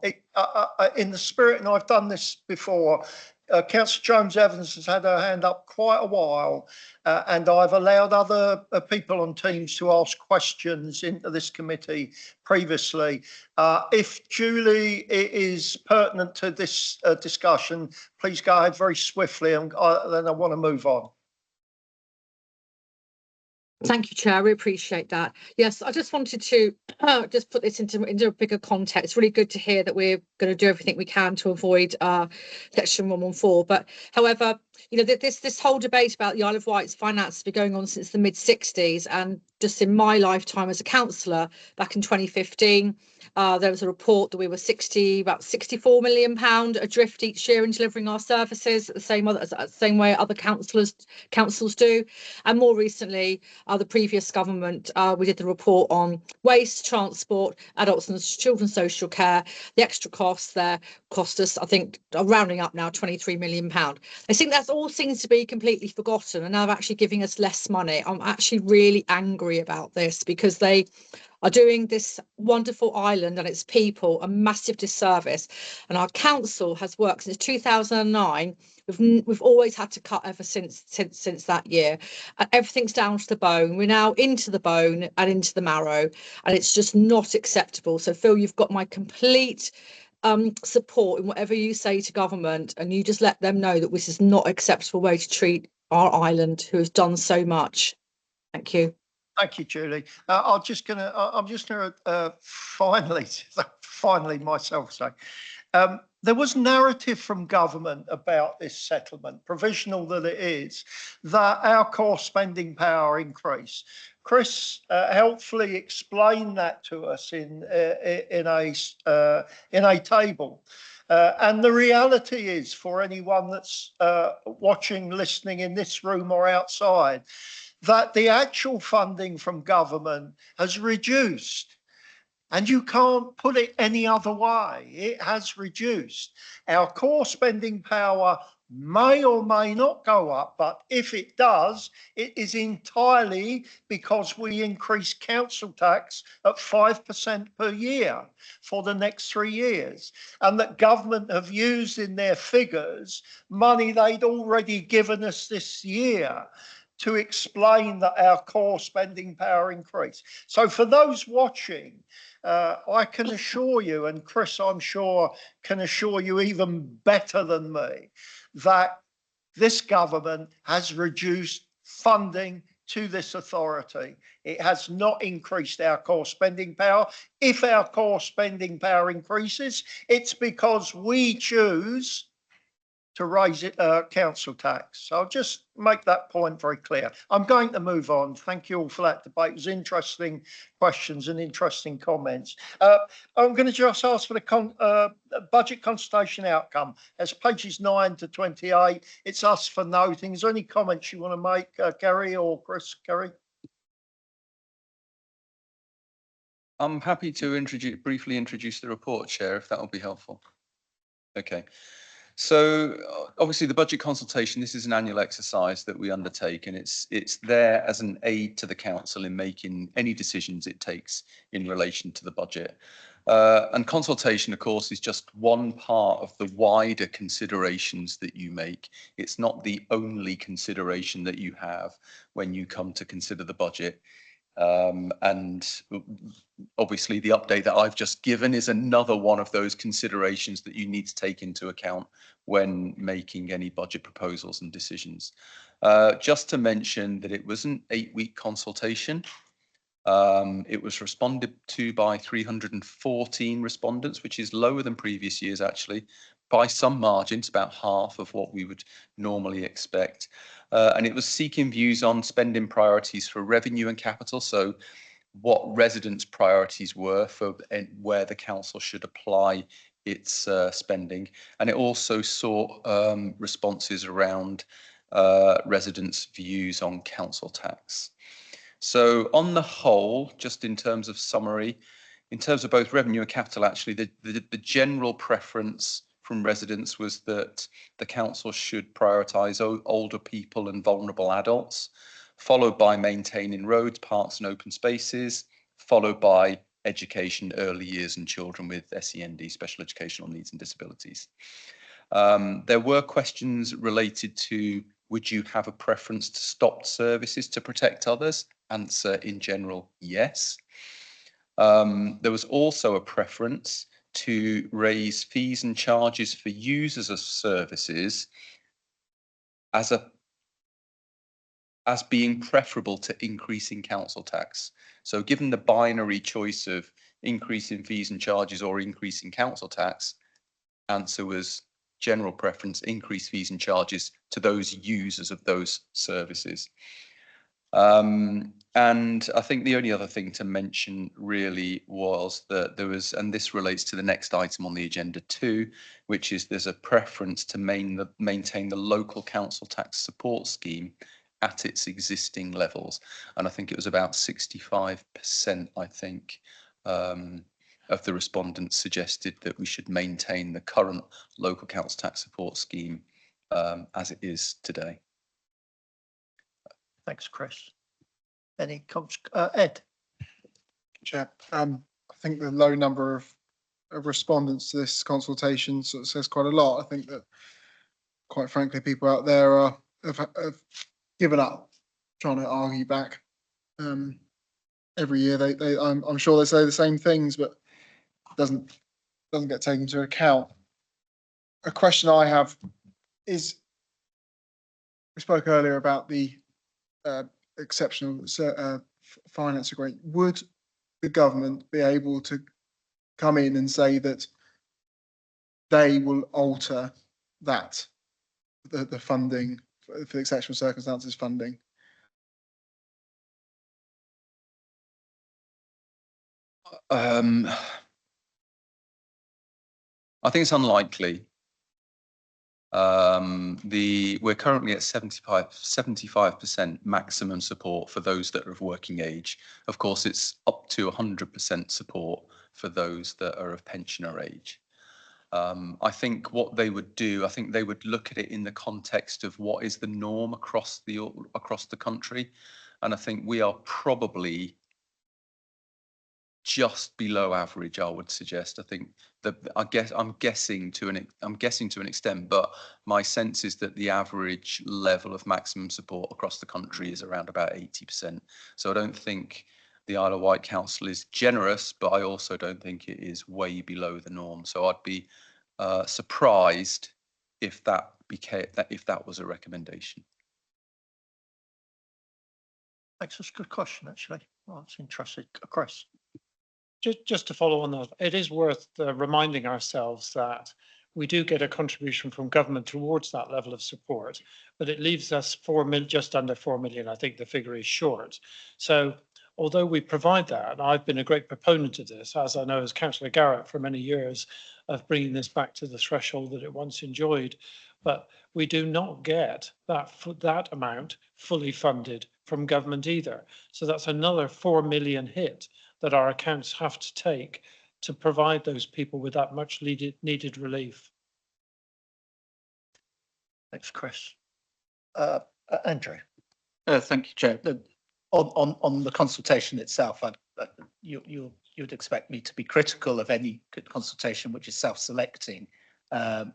In the spirit, and I've done this before, Councillor Jones-Evans has had her hand up quite a while, and I've allowed other people on teams to ask questions into this committee previously. If Julie is pertinent to this discussion, please go ahead very swiftly, and then I want to move on. Thank you, Chair. We appreciate that. Yes, I just wanted to just put this into a bigger context. It's really good to hear that we're going to do everything we can to avoid Section 114. But however, you know, this whole debate about the Isle of Wight's finances has been going on since the mid-60s, and just in my lifetime as a councillor back in 2015, there was a report that we were about £64 million adrift each year in delivering our services the same way other councils do. And more recently, the previous government, we did the report on waste, transport, adults and children's social care. The extra costs there cost us, I think, rounding up now, £23 million. I think that's all seems to be completely forgotten, and now they're actually giving us less money. I'm actually really angry about this because they are doing this wonderful island and its people a massive disservice. And our council has worked since 2009. We've always had to cut ever since that year, and everything's down to the bone. We're now into the bone and into the marrow, and it's just not acceptable. So Phil, you've got my complete support in whatever you say to government, and you just let them know that this is not an acceptable way to treat our island, who has done so much. Thank you. Thank you, Julie. I'm just gonna finally myself say, there was narrative from government about this settlement, provisional that it is, that our core spending power increase. Chris helpfully explained that to us in a table. And the reality is, for anyone that's watching, listening in this room or outside, that the actual funding from government has reduced. And you can't put it any other way. It has reduced. Our core spending power may or may not go up, but if it does, it is entirely because we increase council tax at 5% per year for the next 3 years. And that government have used in their figures money they'd already given us this year to explain that our core spending power increased. So for those watching, I can assure you, and Chris, I'm sure, can assure you even better than me, that this government has reduced funding to this authority. It has not increased our core spending power. If our core spending power increases, it's because we choose to raise it, council tax. So I'll just make that point very clear. I'm going to move on. Thank you all for that debate. It was interesting questions and interesting comments. I'm going to just ask for the budget consultation outcome. As pages 9 to 28, it's us for noting. Is there any comments you want to make, Gary or Chris? Gary? I'm happy to briefly introduce the report, Chair, if that will be helpful. Okay. So obviously the budget consultation, this is an annual exercise that we undertake, and it's there as an aid to the council in making any decisions it takes in relation to the budget. And consultation, of course, is just one part of the wider considerations that you make. It's not the only consideration that you have when you come to consider the budget. And obviously the update that I've just given is another one of those considerations that you need to take into account when making any budget proposals and decisions. Just to mention that it was an 8-week consultation. It was responded to by 314 respondents, which is lower than previous years, actually, by some margins, about half of what we would normally expect. And it was seeking views on spending priorities for revenue and capital. So what residents' priorities were for where the council should apply its spending. And it also sought responses around residents' views on council tax. So on the whole, just in terms of summary, in terms of both revenue and capital, actually, the general preference from residents was that the council should prioritise older people and vulnerable adults, followed by maintaining roads, parks and open spaces, followed by education, early years and children with SEND, special educational needs and disabilities. There were questions related to, would you have a preference to stop services to protect others? Answer, in general, yes. There was also a preference to raise fees and charges for users of services as a as being preferable to increasing council tax. So given the binary choice of increasing fees and charges or increasing council tax, answer was general preference, increase fees and charges to those users of those services. And I think the only other thing to mention really was that there was, and this relates to the next item on the agenda too, which is there's a preference to maintain the local council tax support scheme at its existing levels. And I think it was about 65%, I think, of the respondents suggested that we should maintain the current local council tax support scheme as it is today. Thanks, Chris. Any comments? Ed? Chair, I think the low number of respondents to this consultation sort of says quite a lot. I think that, quite frankly, people out there have given up trying to argue back. Every year, I'm sure they say the same things, but doesn't get taken into account. A question I have is, we spoke earlier about the exceptional finance agreement. Would the government be able to come in and say that they will alter that, the funding for exceptional circumstances funding? I think it's unlikely. We're currently at 75% maximum support for those that are of working age. Of course, it's up to 100% support for those that are of pensioner age. I think what they would do, I think they would look at it in the context of what is the norm across the country, and I think we are probably just below average, I would suggest. I think that I'm guessing to an extent, but my sense is that the average level of maximum support across the country is around about 80%. So I don't think the Isle of Wight Council is generous, but I also don't think it is way below the norm. So I'd be surprised if that was a recommendation. Thanks, that's a good question, actually. Well, it's interesting. Chris? Just to follow on that, it is worth reminding ourselves that we do get a contribution from government towards that level of support, but it leaves us just under 4 million. I think the figure is short. So although we provide that, and I've been a great proponent of this, as I know as Councillor Garrett for many years, of bringing this back to the threshold that it once enjoyed, but we do not get that amount fully funded from government either. So that's another 4 million hit that our accounts have to take to provide those people with that much needed relief. Thanks, Chris. Andrew? Thank you, Chair. On the consultation itself, you'd expect me to be critical of any consultation which is self-selecting,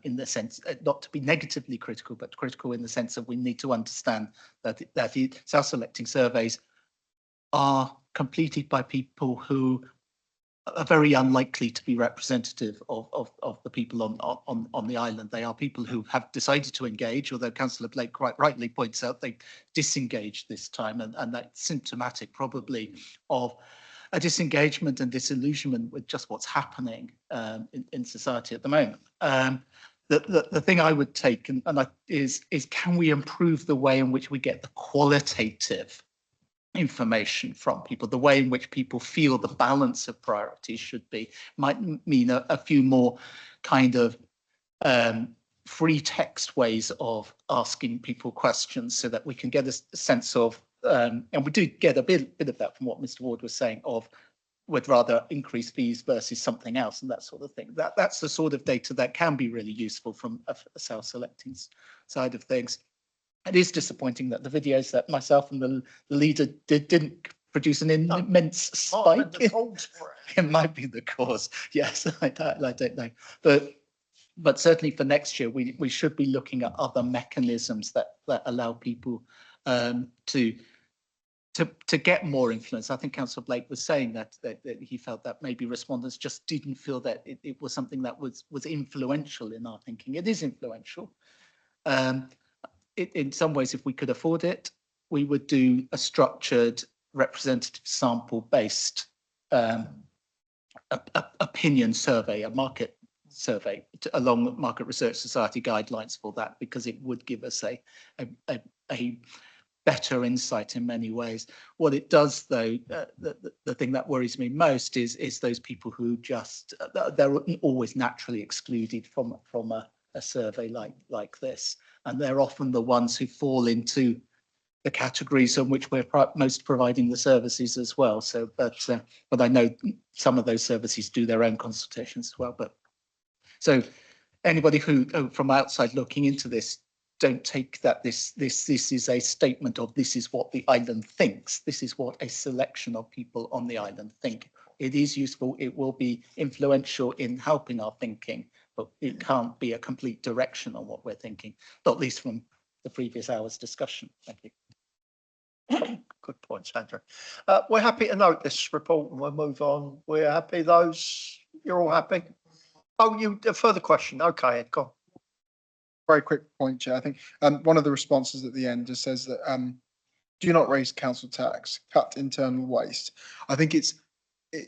in the sense, not to be negatively critical, but critical in the sense that we need to understand that the self-selecting surveys are completed by people who are very unlikely to be representative of the people on the island. They are people who have decided to engage, although Councillor Blake quite rightly points out they disengaged this time, and that's symptomatic probably of a disengagement and disillusionment with just what's happening in society at the moment. The thing I would take is can we improve the way in which we get the qualitative information from people, the way in which people feel the balance of priorities should be, might mean a few more kind of free text ways of asking people questions so that we can get a sense of, and we do get a bit of that from what Mr. Ward was saying, of would rather increase fees versus something else and that sort of thing. That's the sort of data that can be really useful from a self-selecting side of things. It is disappointing that the videos that myself and the leader didn't produce an immense spike. It might be the cause. Yes, I don't know. But certainly for next year, we should be looking at other mechanisms that allow people to get more influence. I think Councillor Blake was saying that he felt that maybe respondents just didn't feel that it was something that was influential in our thinking. It is influential. In some ways, if we could afford it, we would do a structured representative sample based opinion survey, a market survey along Market Research Society guidelines for that, because it would give us a better insight in many ways. What it does, though, the thing that worries me most is those people who just they're always naturally excluded from a survey like this, and they're often the ones who fall into the categories on which we're most providing the services as well. So, but I know some of those services do their own consultations as well. But so anybody who from outside looking into this, don't take that this is a statement of this is what the island thinks. This is what a selection of people on the island think. It is useful. It will be influential in helping our thinking, but it can't be a complete direction on what we're thinking, not least from the previous hour's discussion. Thank you. Good point, Sandra. We're happy to note this report and we'll move on. We're happy. You're all happy? Oh, a further question. Okay, Ed, go on. Very quick point, Chair. I think one of the responses at the end just says that do not raise council tax, cut internal waste. I think it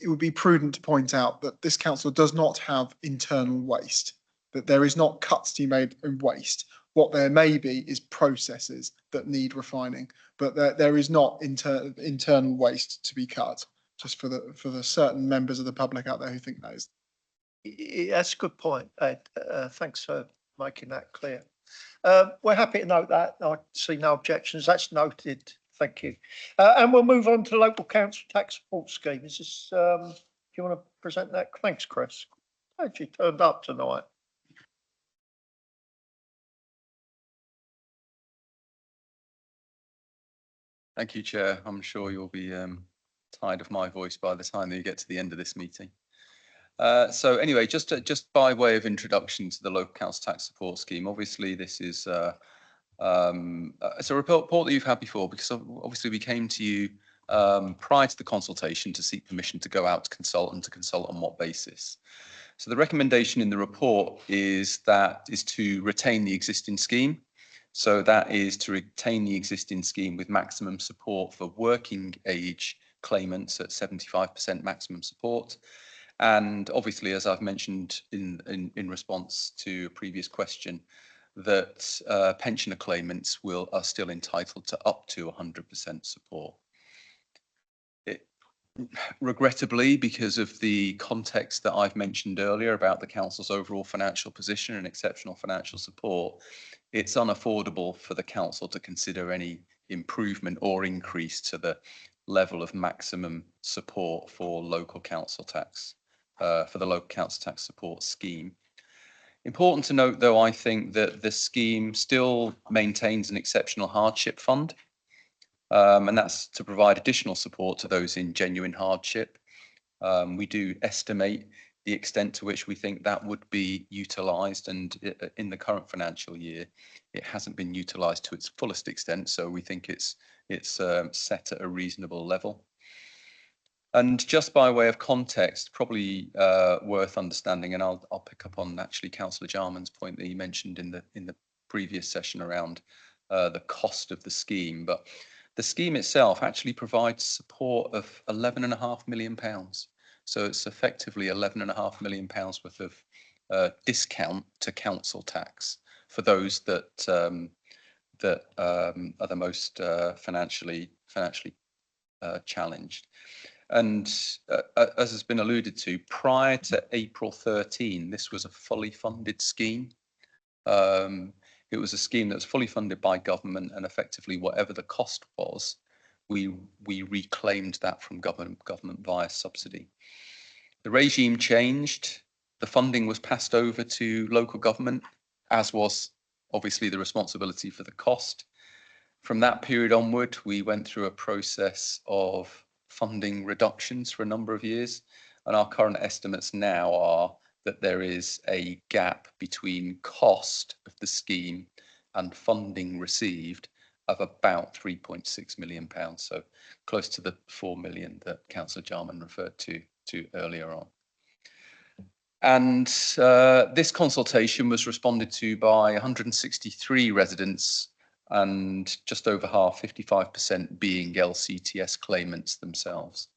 would be prudent to point out that this council does not have internal waste, that there is not cuts to be made in waste. What there may be is processes that need refining, but there is not internal waste to be cut, just for the certain members of the public out there who think that is. That's a good point, Ed. Thanks for making that clear. We're happy to note that. I see no objections. That's noted. Thank you. And we'll move on to local council tax support scheme. Is this, do you want to present that? Thanks, Chris. Glad you turned up tonight. Thank you, Chair. I'm sure you'll be tired of my voice by the time that you get to the end of this meeting. So anyway, just by way of introduction to the local council tax support scheme, obviously this is it's a report that you've had before, because obviously we came to you prior to the consultation to seek permission to go out to consult, and to consult on what basis. So the recommendation in the report is to retain the existing scheme. So that is to retain the existing scheme with maximum support for working age claimants at 75% maximum support. And obviously, as I've mentioned in response to a previous question, that pensioner claimants are still entitled to up to 100% support. Regrettably, because of the context that I've mentioned earlier about the council's overall financial position and exceptional financial support, it's unaffordable for the council to consider any improvement or increase to the level of maximum support for local council tax, for the local council tax support scheme. Important to note, though, I think that the scheme still maintains an exceptional hardship fund, and that's to provide additional support to those in genuine hardship. We do estimate the extent to which we think that would be utilised, and in the current financial year, it hasn't been utilised to its fullest extent, so we think it's set at a reasonable level. And just by way of context, probably worth understanding, and I'll pick up on actually Councillor Jarman's point that he mentioned in the previous session around the cost of the scheme, but the scheme itself actually provides support of £11.5 million. So it's effectively £11.5 million worth of discount to council tax for those that are the most financially challenged. And as has been alluded to, prior to April 13, this was a fully funded scheme. It was a scheme that was fully funded by government, and effectively whatever the cost was, we reclaimed that from government via subsidy. The regime changed, the funding was passed over to local government, as was obviously the responsibility for the cost. From that period onward, we went through a process of funding reductions for a number of years, and our current estimates now are that there is a gap between cost of the scheme and funding received of about £3.6 million, so close to the 4 million that Councillor Jarman referred to earlier on. And this consultation was responded to by 163 residents and just over half, 55%, being LCTS claimants themselves.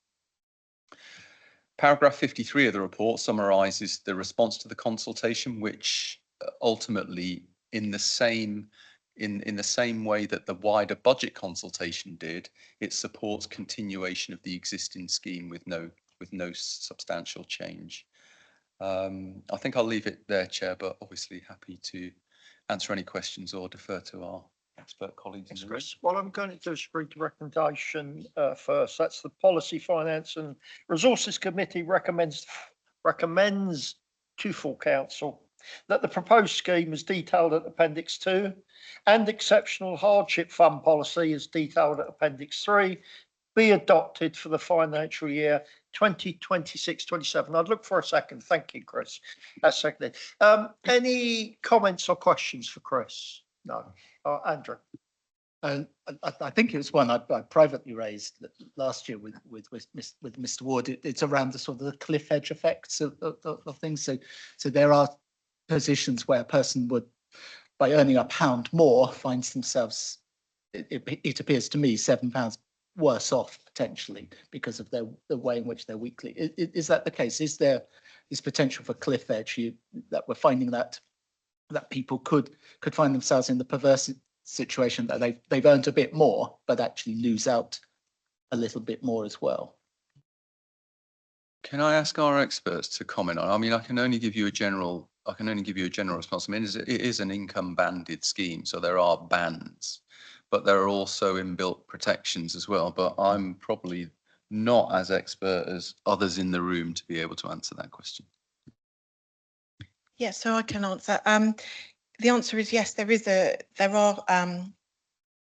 Paragraph 53 of the report summarises the response to the consultation, which ultimately, in the same way that the wider budget consultation did, it supports continuation of the existing scheme with no substantial change. I think I'll leave it there, Chair, but obviously happy to answer any questions or defer to our expert colleagues in the room. Chris, what I'm going to do is read the recommendation first. That's the Policy, Finance and Resources Committee recommends to full council that the proposed scheme as detailed at Appendix 2 and Exceptional Hardship Fund policy as detailed at Appendix 3 be adopted for the financial year 2026-27. I'd look for a second. Thank you, Chris. That's seconded. Any comments or questions for Chris? No. Andrew. And I think it was one I privately raised last year with Mr. Ward. It's around the sort of the cliff edge effects of things. So there are positions where a person would, by earning £1 more, finds themselves, it appears to me, £7 worse off potentially because of the way in which they're weekly. Is that the case? Is there potential for cliff edge? That we're finding that people could find themselves in the perverse situation that they've earned a bit more, but actually lose out a little bit more as well. Can I ask our experts to comment on? I mean, I can only give you a general response. I mean, it is an income banded scheme, so there are bands, but there are also inbuilt protections as well. But I'm probably not as expert as others in the room to be able to answer that question. Yeah, so I can answer. The answer is yes, there are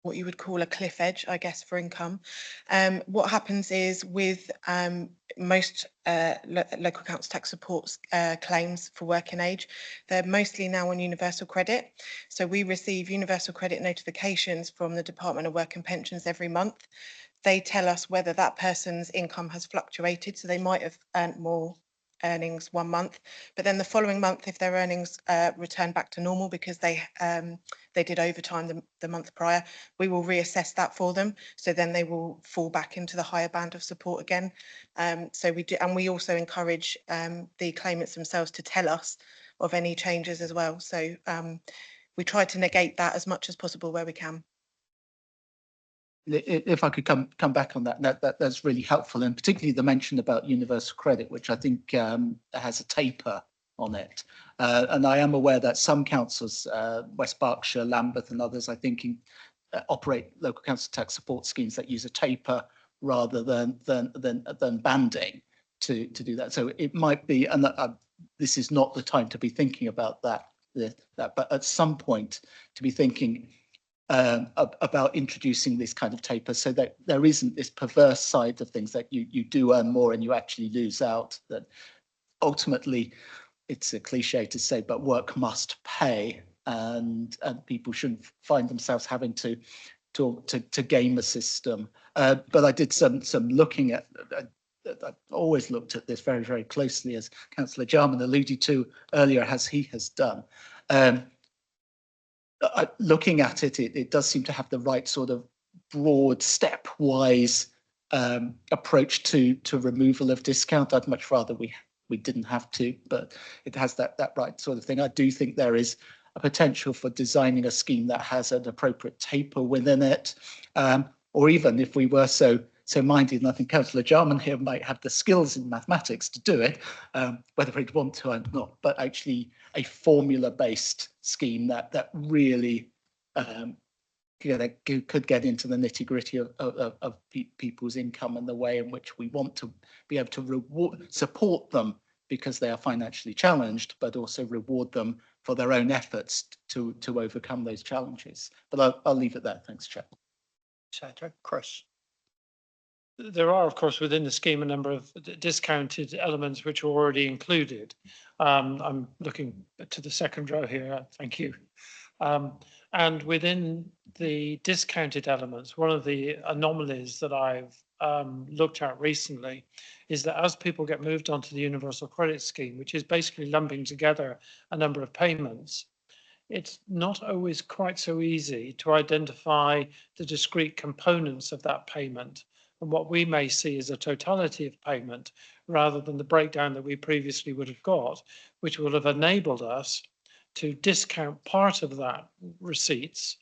what you would call a cliff edge, I guess, for income. What happens is with most local council tax support claims for working age, they're mostly now on universal credit. So we receive universal credit notifications from the Department of Work and Pensions every month. They tell us whether that person's income has fluctuated. So they might have earned more earnings one month, but then the following month, if their earnings return back to normal because they did overtime the month prior, we will reassess that for them. So then they will fall back into the higher band of support again. So we do, and we also encourage the claimants themselves to tell us of any changes as well. So we try to negate that as much as possible where we can. If I could come back on that's really helpful, and particularly the mention about universal credit, which I think has a taper on it. And I am aware that some councils, West Berkshire, Lambeth and others, I think operate local council tax support schemes that use a taper rather than banding to do that. So it might be, and this is not the time to be thinking about that, but at some point to be thinking about introducing this kind of taper so that there isn't this perverse side of things that you do earn more and you actually lose out. That ultimately, it's a cliche to say, but work must pay, and people shouldn't find themselves having to game a system. But I did some looking at. I've always looked at this very, very closely, as Councillor Jarman alluded to earlier, as he has done. Looking at it, it does seem to have the right sort of broad stepwise approach to removal of discount. I'd much rather we didn't have to, but it has that right sort of thing. I do think there is a potential for designing a scheme that has an appropriate taper within it, or even if we were so minded, and I think Councillor Jarman here might have the skills in mathematics to do it, whether he'd want to or not, but actually a formula-based scheme that really could get into the nitty-gritty of people's income and the way in which we want to be able to support them because they are financially challenged, but also reward them for their own efforts to overcome those challenges. But I'll leave it there. Thanks, Chair. Chris. There are, of course, within the scheme a number of discounted elements which are already included. I'm looking to the second row here. Thank you. And within the discounted elements, one of the anomalies that I've looked at recently is that as people get moved onto the universal credit scheme, which is basically lumping together a number of payments, it's not always quite so easy to identify the discrete components of that payment and what we may see as a totality of payment rather than the breakdown that we previously would have got, which will have enabled us to discount part of that receipts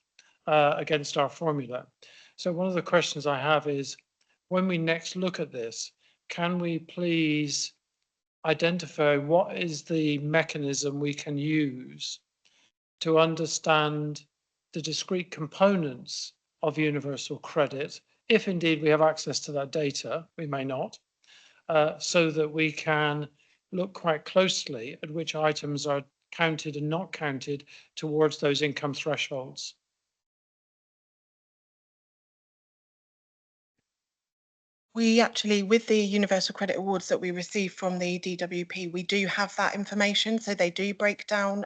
against our formula. So one of the questions I have is, when we next look at this, can we please identify what is the mechanism we can use to understand the discrete components of universal credit, if indeed we have access to that data, we may not, so that we can look quite closely at which items are counted and not counted towards those income thresholds. We actually, with the Universal Credit Awards that we receive from the DWP, we do have that information. So they do break down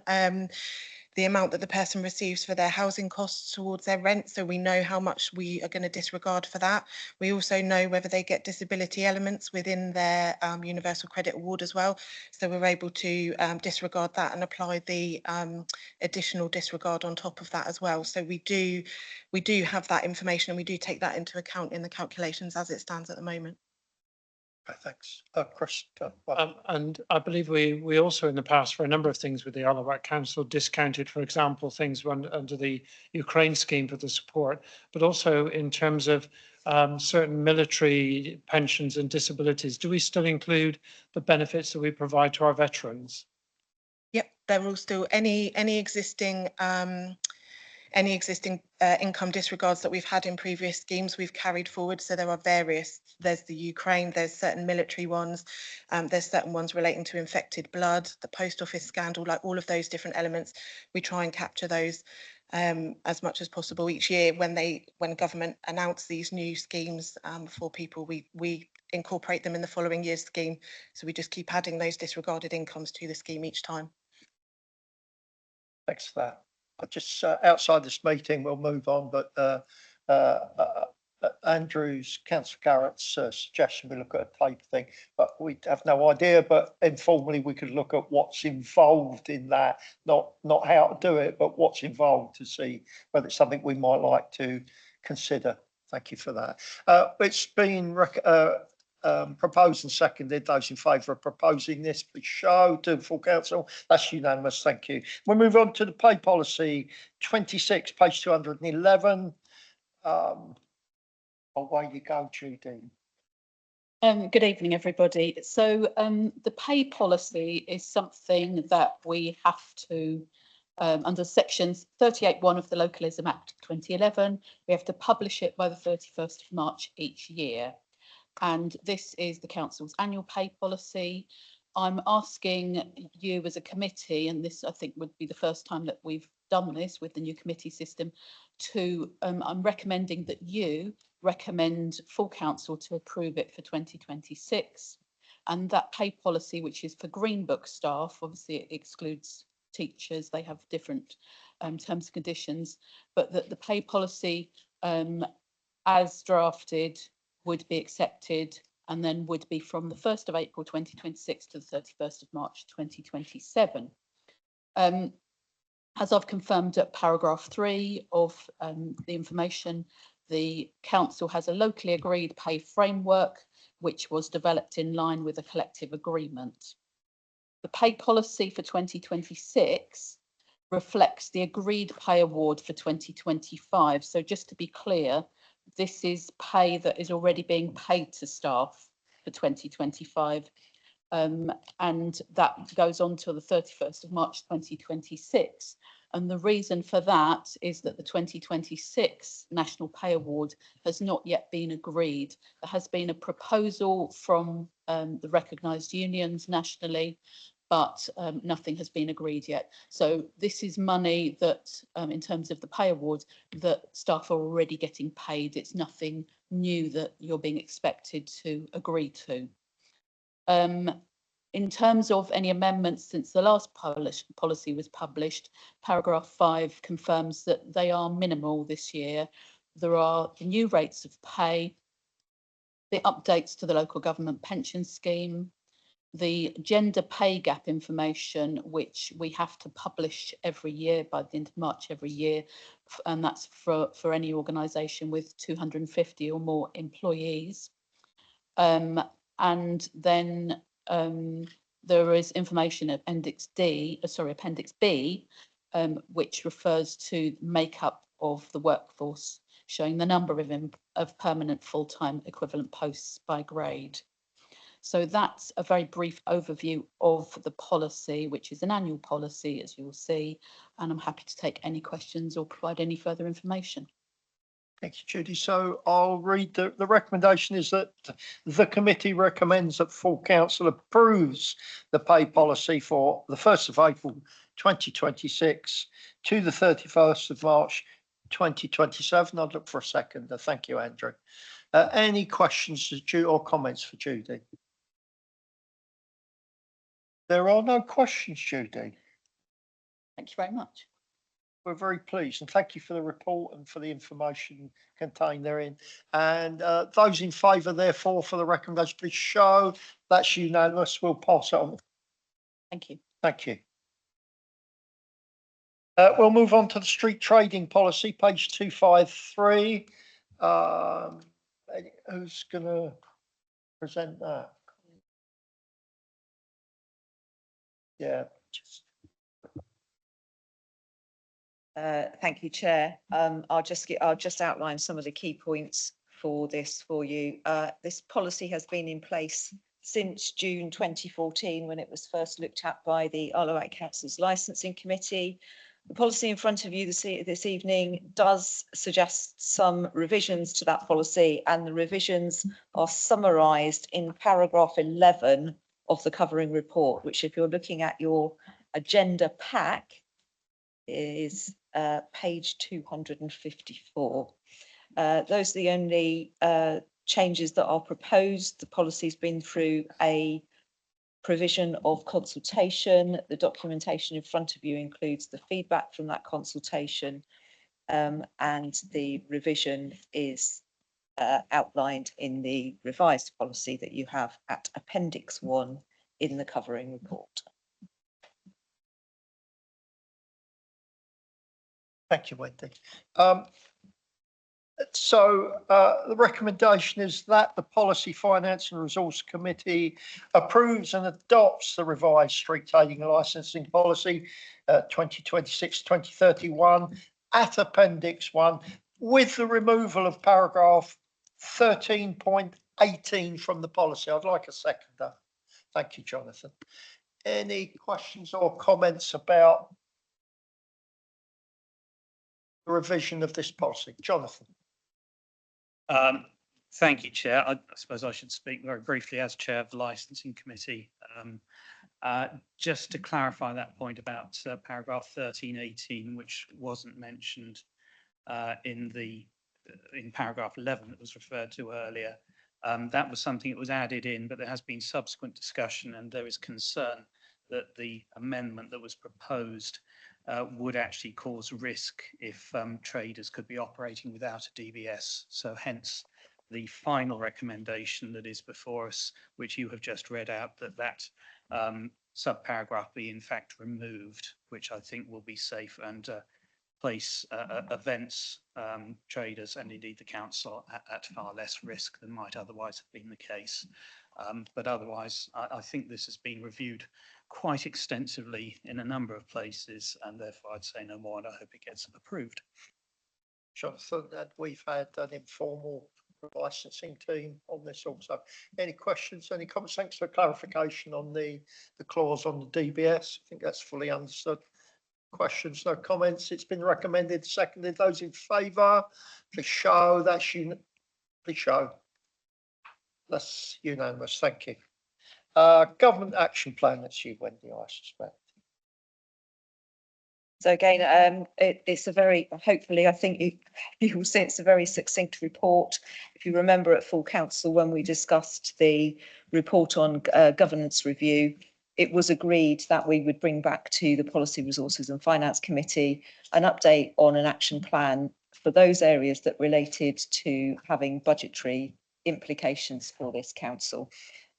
the amount that the person receives for their housing costs towards their rent. So we know how much we are going to disregard for that. We also know whether they get disability elements within their Universal Credit Award as well. So we're able to disregard that and apply the additional disregard on top of that as well. So we do have that information, and we do take that into account in the calculations as it stands at the moment. Okay, thanks. Chris. And I believe we also in the past, for a number of things with the Isle of Wight Council, discounted, for example, things under the Ukraine scheme for the support, but also in terms of certain military pensions and disabilities. Do we still include the benefits that we provide to our veterans? Yep, they're all still any existing income disregards that we've had in previous schemes, we've carried forward. So there are various, there's the Ukraine, there's certain military ones, there's certain ones relating to infected blood, the post office scandal, like all of those different elements. We try and capture those as much as possible each year when government announce these new schemes for people, we incorporate them in the following year's scheme. So we just keep adding those disregarded incomes to the scheme each time. Thanks for that. I just outside this meeting, we'll move on, but Andrew's, Councillor Garrett's suggestion we look at a tape thing, but we have no idea. But informally, we could look at what's involved in that, not how to do it, but what's involved to see whether it's something we might like to consider. Thank you for that. It's been proposed and seconded. Those in favour of proposing this, please show to the full council. That's unanimous. Thank you. We'll move on to the pay policy 26, page 211. Away you go, Judy. Good evening, everybody. So the pay policy is something that we have to, under section 38(1) of the Localism Act 2011, we have to publish it by the 31st of March each year. And this is the council's annual pay policy. I'm asking you as a committee, and this I think would be the first time that we've done this with the new committee system, to I'm recommending that you recommend full council to approve it for 2026. And that pay policy, which is for Green Book staff, obviously it excludes teachers, they have different terms and conditions, but that the pay policy as drafted would be accepted and then would be from the 1st of April 2026 to the 31st of March 2027. As I've confirmed at paragraph 3 of the information, the council has a locally agreed pay framework which was developed in line with a collective agreement. The pay policy for 2026 reflects the agreed pay award for 2025. So just to be clear, this is pay that is already being paid to staff for 2025, and that goes on till the 31st of March 2026. And the reason for that is that the 2026 National Pay Award has not yet been agreed. There has been a proposal from the recognised unions nationally, but nothing has been agreed yet. So this is money that, in terms of the pay award, that staff are already getting paid. It's nothing new that you're being expected to agree to. In terms of any amendments since the last policy was published, paragraph 5 confirms that they are minimal this year. There are the new rates of pay, the updates to the local government pension scheme, the gender pay gap information, which we have to publish every year by the end of March every year, and that's for any organisation with 250 or more employees. And then there is information at Appendix B, which refers to makeup of the workforce, showing the number of permanent full-time equivalent posts by grade. So that's a very brief overview of the policy, which is an annual policy, as you'll see, and I'm happy to take any questions or provide any further information. Thank you, Judy. So I'll read the recommendation is that the committee recommends that full council approves the pay policy for the 1st of April 2026 to the 31st of March 2027. I'd look for a second. Thank you, Andrew. Any questions or comments for Judy? There are no questions, Judy. Thank you very much. We're very pleased and thank you for the report and for the information contained therein. And those in favour, therefore, for the recommendation, please show. That's unanimous. We'll pass it on. Thank you. Thank you. We'll move on to the street trading policy, page 253. Who's going to present that? Yeah. Thank you, Chair. I'll just outline some of the key points for this for you. This policy has been in place since June 2014, when it was first looked at by the Isle of Wight Council's Licensing Committee. The policy in front of you this evening does suggest some revisions to that policy, and the revisions are summarised in paragraph 11 of the covering report, which, if you're looking at your agenda pack, is page 254. Those are the only changes that are proposed. The policy's been through a provision of consultation. The documentation in front of you includes the feedback from that consultation, and the revision is outlined in the revised policy that you have at Appendix 1 in the covering report. Thank you, Wendy. The recommendation is that the Policy, Finance and Resource Committee approves and adopts the revised street trading and licensing policy 2026-2031 at Appendix 1, with the removal of paragraph 13.18 from the policy. I'd like a seconder. Thank you, Jonathan. Any questions or comments about the revision of this policy? Jonathan. Thank you, Chair. I suppose I should speak very briefly as Chair of the Licensing Committee. Just to clarify that point about paragraph 13.18, which wasn't mentioned in paragraph 11 that was referred to earlier. That was something that was added in, but there has been subsequent discussion, and there is concern that the amendment that was proposed would actually cause risk if traders could be operating without a DBS. So hence the final recommendation that is before us, which you have just read out, that subparagraph be in fact removed, which I think will be safe and place events, traders and indeed the council at far less risk than might otherwise have been the case. But otherwise, I think this has been reviewed quite extensively in a number of places, and therefore I'd say no more, and I hope it gets approved. Jonathan, that we've had an informal licensing team on this also. Any questions, any comments? Thanks for clarification on the clause on the DBS. I think that's fully understood. Questions, no comments. It's been recommended, seconded. Those in favour, please show. Please show. That's unanimous. Thank you. Government action plan. That's you, Wendy, I suspect. So again, it's a very, hopefully, I think you will see it's a very succinct report. If you remember at full council, when we discussed the report on governance review, it was agreed that we would bring back to the Policy, Resources and Finance Committee an update on an action plan for those areas that related to having budgetary implications for this council.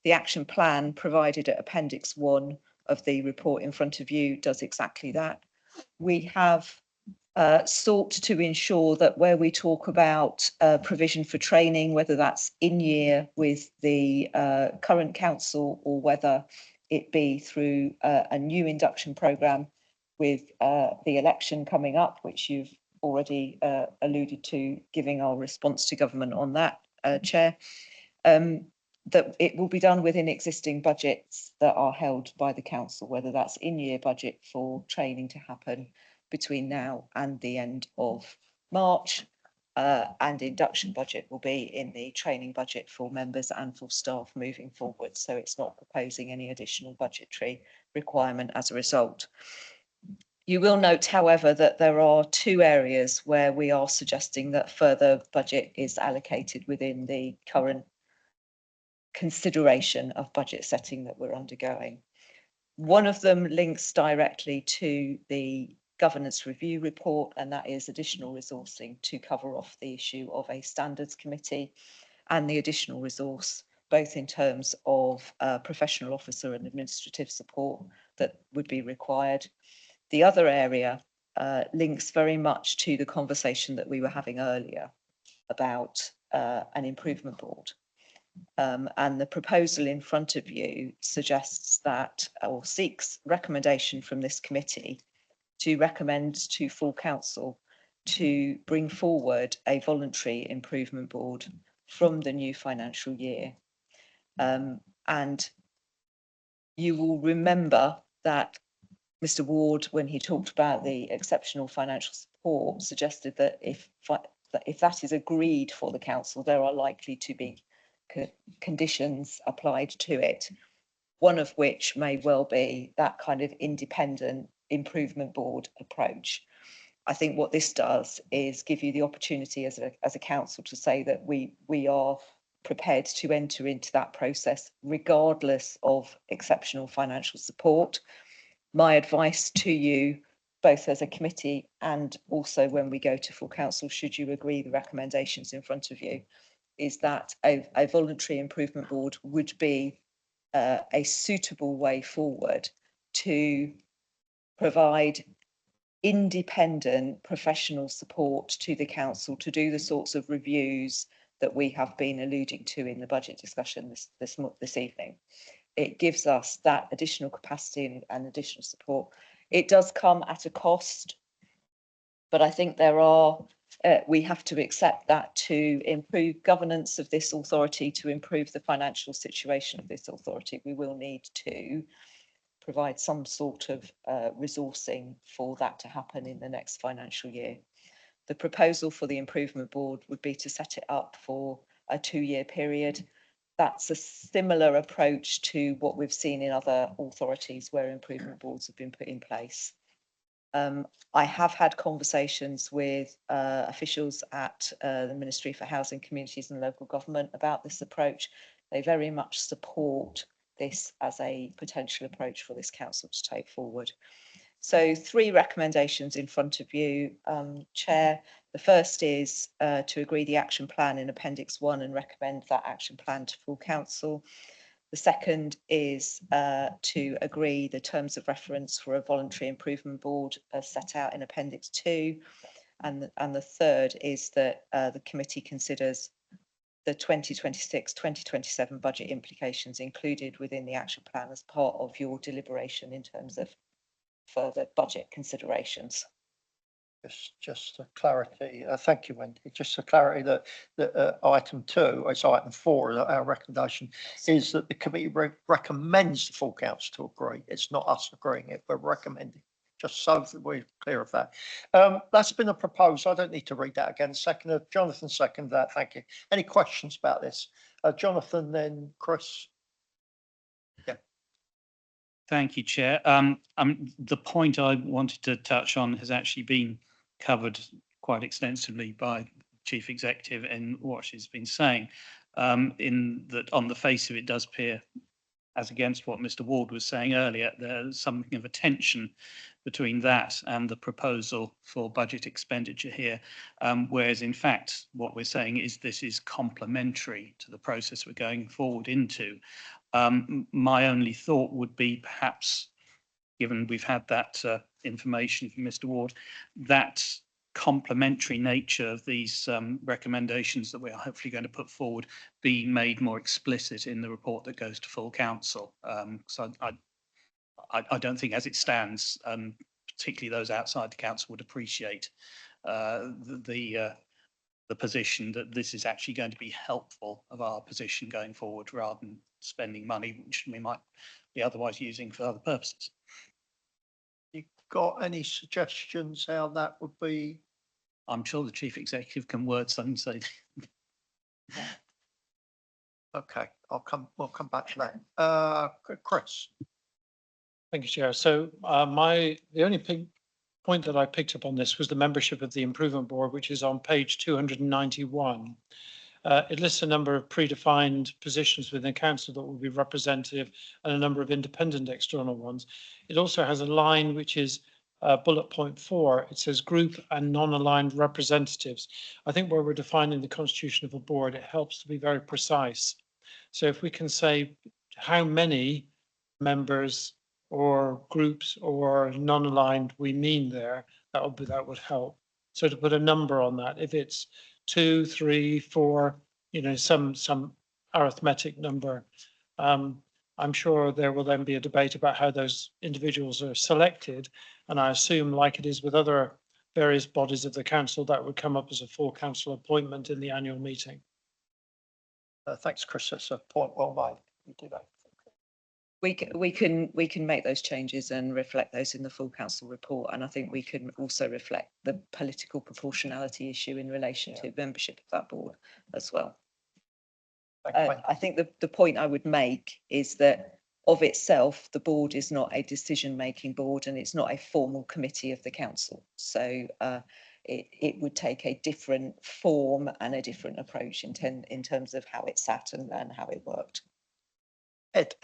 The action plan provided at Appendix 1 of the report in front of you does exactly that. We have sought to ensure that where we talk about provision for training, whether that's in year with the current council or whether it be through a new induction programme with the election coming up, which you've already alluded to, giving our response to government on that, Chair, that it will be done within existing budgets that are held by the council, whether that's in-year budget for training to happen between now and the end of March, and induction budget will be in the training budget for members and for staff moving forward. So it's not proposing any additional budgetary requirement as a result. You will note, however, that there are 2 areas where we are suggesting that further budget is allocated within the current consideration of budget setting that we're undergoing. One of them links directly to the governance review report, and that is additional resourcing to cover off the issue of a standards committee and the additional resource, both in terms of professional officer and administrative support that would be required. The other area links very much to the conversation that we were having earlier about an improvement board. And the proposal in front of you suggests that, or seeks recommendation from this committee to recommend to full council to bring forward a voluntary improvement board from the new financial year. And you will remember that Mr. Ward, when he talked about the exceptional financial support, suggested that if that is agreed for the council, there are likely to be conditions applied to it, one of which may well be that kind of independent improvement board approach. I think what this does is give you the opportunity as a council to say that we are prepared to enter into that process regardless of exceptional financial support. My advice to you, both as a committee and also when we go to full council, should you agree the recommendations in front of you, is that a voluntary improvement board would be a suitable way forward to provide independent professional support to the council to do the sorts of reviews that we have been alluding to in the budget discussion this evening. It gives us that additional capacity and additional support. It does come at a cost, but I think we have to accept that to improve governance of this authority, to improve the financial situation of this authority, we will need to provide some sort of resourcing for that to happen in the next financial year. The proposal for the improvement board would be to set it up for a 2-year period. That's a similar approach to what we've seen in other authorities where improvement boards have been put in place. I have had conversations with officials at the Ministry for Housing, Communities and Local Government about this approach. They very much support this as a potential approach for this council to take forward. So 3 recommendations in front of you, Chair. The first is to agree the action plan in Appendix 1 and recommend that action plan to full council. The second is to agree the terms of reference for a voluntary improvement board as set out in Appendix 2. And the third is that the committee considers the 2026-2027 budget implications included within the action plan as part of your deliberation in terms of further budget considerations. Just for clarity, thank you, Wendy. Just for clarity, that item 2, it's item 4, our recommendation is that the committee recommends the full council to agree. It's not us agreeing it, but recommending. Just so that we're clear of that. That's been a proposal. I don't need to read that again. Second, Jonathan, second that. Thank you. Any questions about this? Jonathan, then Chris. Yeah. Thank you, Chair. The point I wanted to touch on has actually been covered quite extensively by Chief Executive in what she's been saying. In that, on the face of it, does appear, as against what Mr. Ward was saying earlier, there's something of a tension between that and the proposal for budget expenditure here, whereas in fact what we're saying is this is complementary to the process we're going forward into. My only thought would be perhaps, given we've had that information from Mr. Ward, that complementary nature of these recommendations that we are hopefully going to put forward be made more explicit in the report that goes to full council. So I don't think, as it stands, particularly those outside the council would appreciate the position that this is actually going to be helpful of our position going forward, rather than spending money which we might be otherwise using for other purposes. You got any suggestions how that would be? I'm sure the chief executive can word something, so Okay, we'll come back to that. Chris. Thank you, Chair. So the only point that I picked up on this was the membership of the Improvement Board, which is on page 291. It lists a number of predefined positions within the council that will be representative and a number of independent external ones. It also has a line which is bullet point 4. It says group and non-aligned representatives. I think where we're defining the constitution of a board, it helps to be very precise. So if we can say how many members or groups or non-aligned we mean there, that would help. So to put a number on that, if it's 2, 3, 4, some arithmetic number, I'm sure there will then be a debate about how those individuals are selected. And I assume, like it is with other various bodies of the council, that would come up as a full council appointment in the annual meeting. Thanks, Chris. That's a point well made. We do that. We can make those changes and reflect those in the full council report, and I think we can also reflect the political proportionality issue in relation to membership of that board as well. I think the point I would make is that of itself, the board is not a decision-making board, and it's not a formal committee of the council. So it would take a different form and a different approach in terms of how it sat and how it worked. Ed.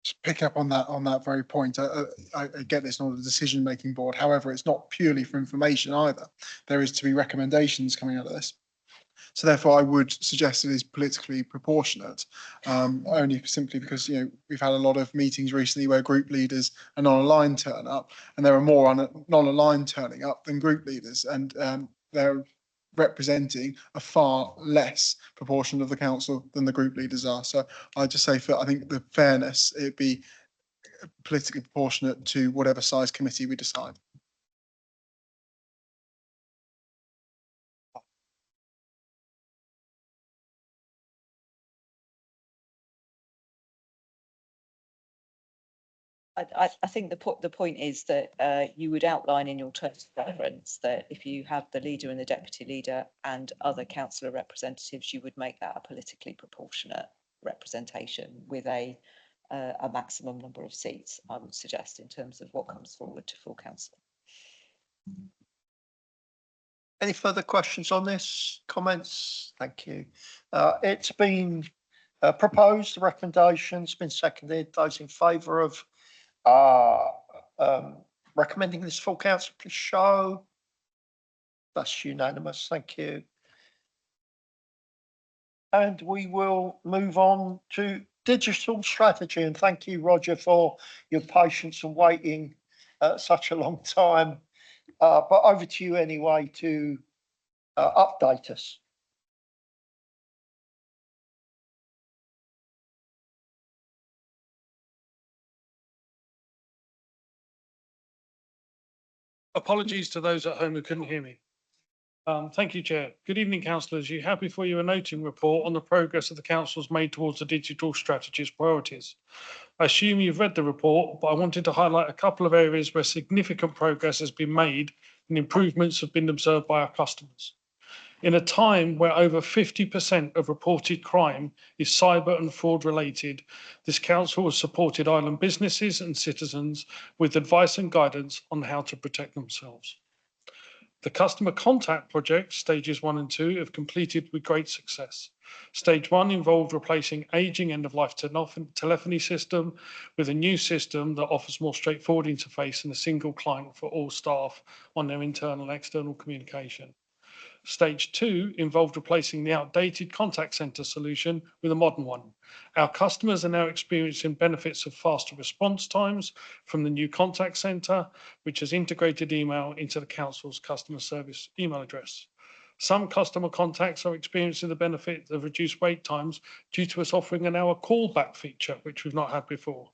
Just pick up on that very point. I get it's not a decision-making board. However, it's not purely for information either. There is to be recommendations coming out of this. So therefore, I would suggest it is politically proportionate, only simply because we've had a lot of meetings recently where group leaders are non-aligned turn up, and there are more non-aligned turning up than group leaders, and they're representing a far less proportion of the council than the group leaders are. So I just say, I think the fairness, it'd be politically proportionate to whatever size committee we decide. I think the point is that you would outline in your terms of reference that if you have the leader and the deputy leader and other councillor representatives, you would make that a politically proportionate representation with a maximum number of seats, I would suggest, in terms of what comes forward to full council. Any further questions on this? Comments? Thank you. It's been proposed, the recommendation's been seconded. Those in favour of recommending this full council, please show. That's unanimous. Thank you. And we will move on to digital strategy. And thank you, Roger, for your patience and waiting such a long time. But over to you anyway to update us. Apologies to those at home who couldn't hear me. Thank you, Chair. Good evening, councillors. You have before you a noting report on the progress of the council's made towards the digital strategy's priorities. I assume you've read the report, but I wanted to highlight a couple of areas where significant progress has been made and improvements have been observed by our customers. In a time where over 50% of reported crime is cyber and fraud related, this council has supported island businesses and citizens with advice and guidance on how to protect themselves. The customer contact project, stages 1 and 2, have completed with great success. Stage 1 involved replacing aging end-of-life telephony system with a new system that offers more straightforward interface and a single client for all staff on their internal and external communication. Stage 2 involved replacing the outdated contact centre solution with a modern one. Our customers are now experiencing benefits of faster response times from the new contact centre, which has integrated email into the council's customer service email address. Some customer contacts are experiencing the benefit of reduced wait times due to us offering an hour callback feature, which we've not had before.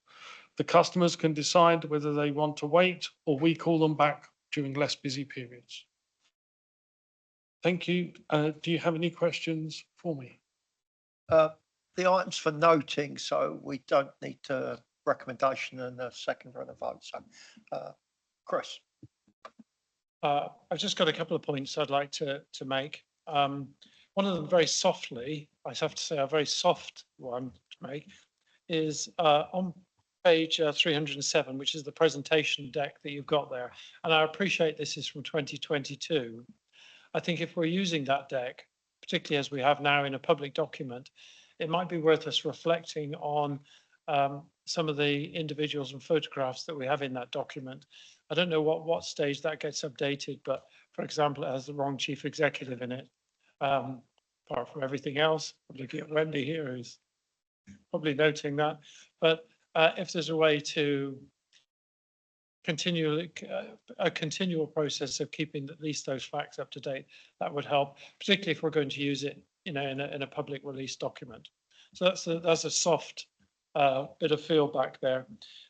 The customers can decide whether they want to wait or we call them back during less busy periods. Thank you. Do you have any questions for me? The items for noting, so we don't need a recommendation and a second and a vote. So, Chris. I've just got a couple of points I'd like to make. One of them very softly, I have to say a very soft one to make, is on page 307, which is the presentation deck that you've got there. And I appreciate this is from 2022. I think if we're using that deck, particularly as we have now in a public document, it might be worth us reflecting on some of the individuals and photographs that we have in that document. I don't know what stage that gets updated, but for example, it has the wrong chief executive in it. Apart from everything else, I'm looking at Wendy here, who's probably noting that. But if there's a way to a continual process of keeping at least those facts up to date, that would help, particularly if we're going to use it, in a public release document. So that's a soft bit of feedback there.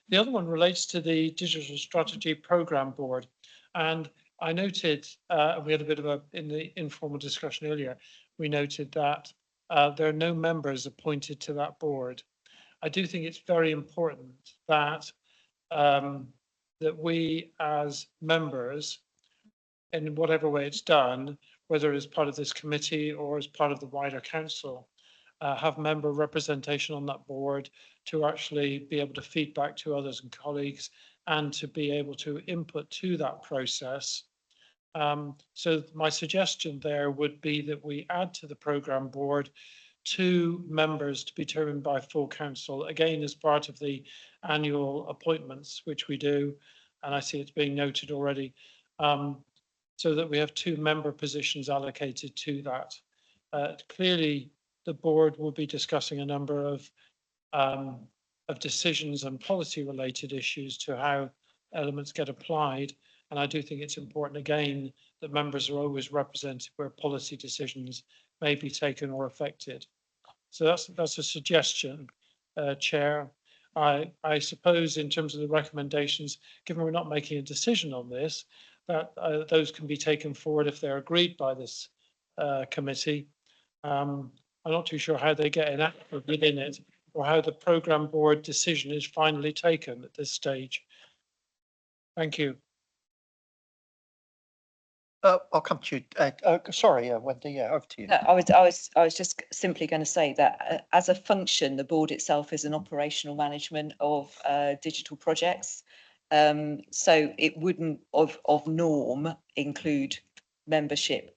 The other one relates to the Digital Strategy Programme Board, and I noted we had a bit of in the informal discussion earlier. We noted that there are no members appointed to that board. I do think it's very important that that we as members, in whatever way it's done, whether as part of this committee or as part of the wider council, have member representation on that board to actually be able to feed back to others and colleagues and to be able to input to that process. So my suggestion there would be that we add to the programme board 2 members to be determined by full council, again as part of the annual appointments which we do, and I see it's being noted already, so that we have 2 member positions allocated to that. Clearly the board will be discussing a number of decisions and policy related issues to how elements get applied, and I do think it's important again that members are always represented where policy decisions may be taken or affected. So that's a suggestion, Chair. I suppose in terms of the recommendations, given we're not making a decision on this, that those can be taken forward if they're agreed by this committee. I'm not too sure how they get enacted within it or how the programme board decision is finally taken at this stage. Thank you. I'll come to you, Ed. Sorry, Wendy, yeah, over to you. No, I was just simply going to say that as a function, the board itself is an operational management of digital projects. So it wouldn't of norm include membership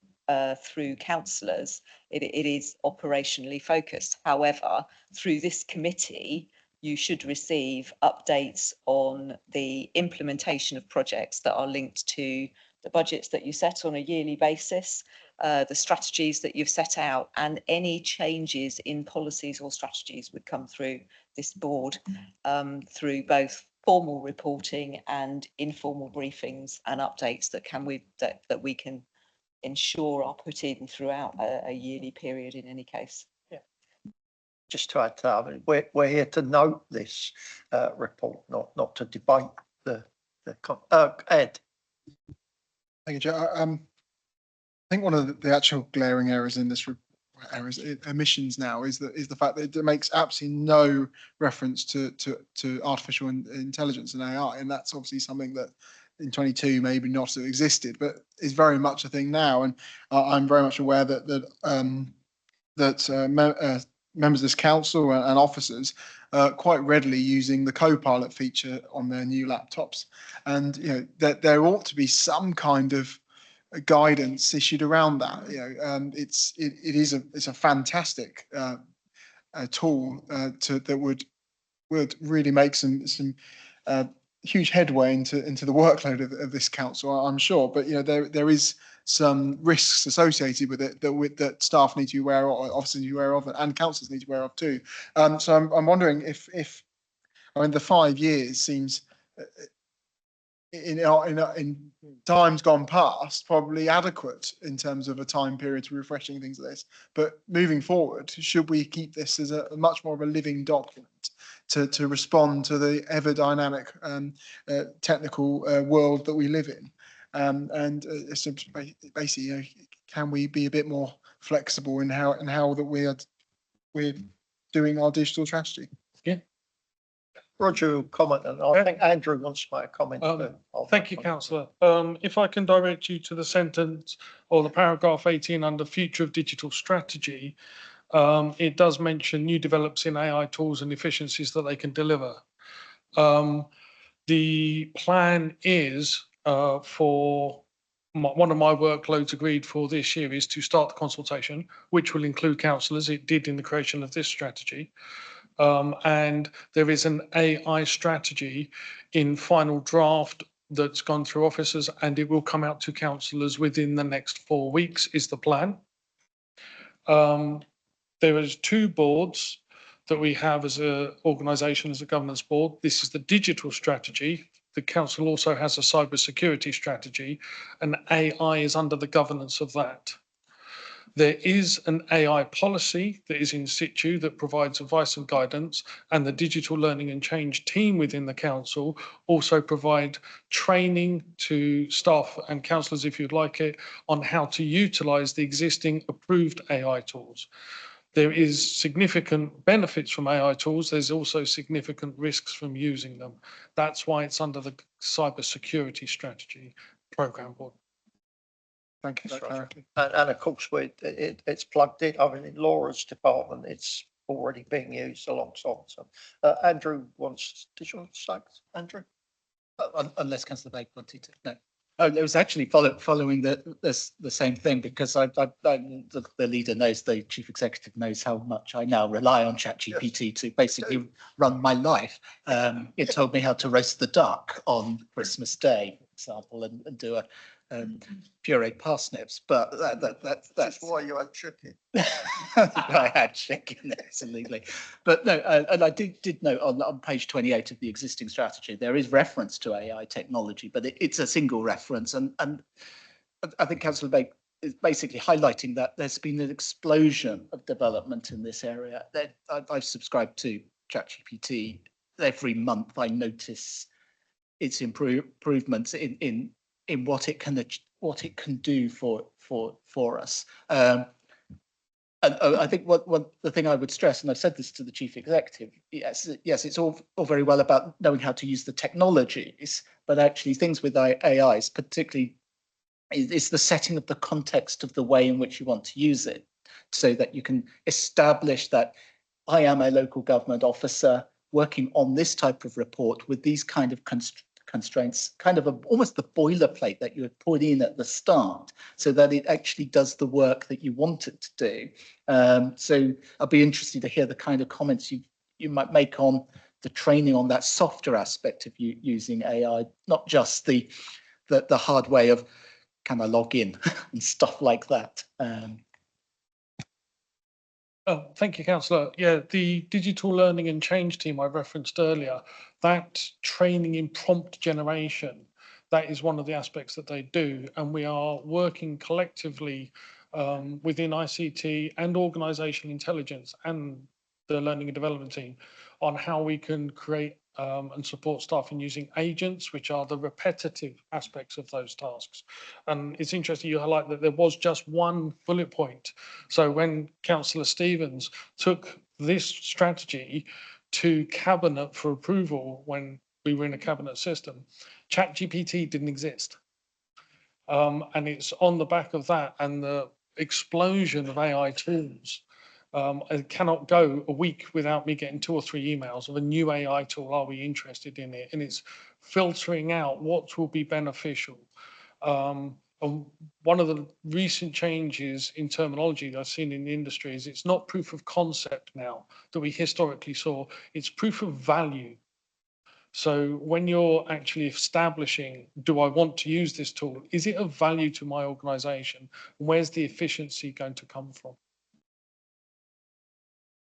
through councillors. It is operationally focused. However, through this committee, you should receive updates on the implementation of projects that are linked to the budgets that you set on a yearly basis, the strategies that you've set out, and any changes in policies or strategies would come through this board through both formal reporting and informal briefings and updates that we can ensure are put in throughout a yearly period in any case. Yeah. Just to add to that, I mean, we're here to note this report, not to debate the Ed. Thank you, Chair. I think one of the actual glaring errors in this omissions now is the fact that it makes absolutely no reference to artificial intelligence and AI, and that's obviously something that in 22 maybe not have existed, but is very much a thing now. And I'm very much aware that members of this council and officers quite readily using the Copilot feature on their new laptops, and that there ought to be some kind of guidance issued around that. It's a fantastic tool that would really make some huge headway into the workload of this council, I'm sure. But there is some risks associated with it that staff need to be aware of, officers need to be aware of, and councillors need to be aware of too. So I'm wondering if the 5 years seems in times gone past probably adequate in terms of a time period to refreshing things like this. But moving forward, should we keep this as a much more of a living document to respond to the ever dynamic technical world that we live in? So basically, can we be a bit more flexible in how that we're doing our digital strategy? Roger will comment, and I think Andrew wants to make a comment. Thank you, councillor. If I can direct you to the sentence or the paragraph 18 under future of digital strategy, it does mention new develops in AI tools and efficiencies that they can deliver. The plan is for one of my workloads agreed for this year is to start the consultation, which will include councillors. It did in the creation of this strategy. And there is an AI strategy in final draft that's gone through officers, and it will come out to councillors within the next 4 weeks is the plan. There is 2 boards that we have as an organisation, as a governance board. This is the digital strategy. The council also has a cyber security strategy, and AI is under the governance of that. There is an AI policy that is in situ that provides advice and guidance, and the digital learning and change team within the council also provide training to staff and councillors, if you'd like it, on how to utilise the existing approved AI tools. There is significant benefits from AI tools. There's also significant risks from using them. That's why it's under the cyber security strategy programme board. Thank you for that clarity. And of course, it's plugged in. I mean, in Laura's department, it's already being used alongside. So, Andrew wants. Did you want to say, Andrew? Unless Councillor Blake wanted to. No. Oh, it was actually following the same thing, because the leader knows, the chief executive knows how much I now rely on ChatGPT to basically run my life. It told me how to roast the duck on Christmas Day, for example, and do a pureed parsnips, but that's why you had chicken. I had chicken, absolutely. But no, and I did note on page 28 of the existing strategy, there is reference to AI technology, but it's a single reference. And I think Councillor Bake is basically highlighting that there's been an explosion of development in this area. I've subscribed to ChatGPT. Every month I notice its improvements in what it can do for us. And I think the thing I would stress, and I've said this to the chief executive, yes, it's all very well about knowing how to use the technologies, but actually things with AIs, particularly, is the setting of the context of the way in which you want to use it, so that you can establish that I am a local government officer working on this type of report with these kind of constraints, kind of almost the boilerplate that you would put in at the start, so that it actually does the work that you want it to do. So I'll be interested to hear the kind of comments you might make on the training on that softer aspect of using AI, not just the hard way of can I log in and stuff like that. Oh, thank you, councillor. Yeah, the digital learning and change team I referenced earlier, that training in prompt generation, that is one of the aspects that they do. And we are working collectively within ICT and organisational intelligence and the learning and development team on how we can create and support staff in using agents, which are the repetitive aspects of those tasks. And it's interesting you highlight that there was just one bullet point. So when Councillor Stevens took this strategy to Cabinet for approval, when we were in a Cabinet system, ChatGPT didn't exist. And it's on the back of that and the explosion of AI tools. I cannot go a week without me getting 2 or 3 emails of a new AI tool. Are we interested in it? And it's filtering out what will be beneficial. And one of the recent changes in terminology that I've seen in the industry is it's not proof of concept now that we historically saw, it's proof of value. So when you're actually establishing, do I want to use this tool? Is it of value to my organisation? Where's the efficiency going to come from?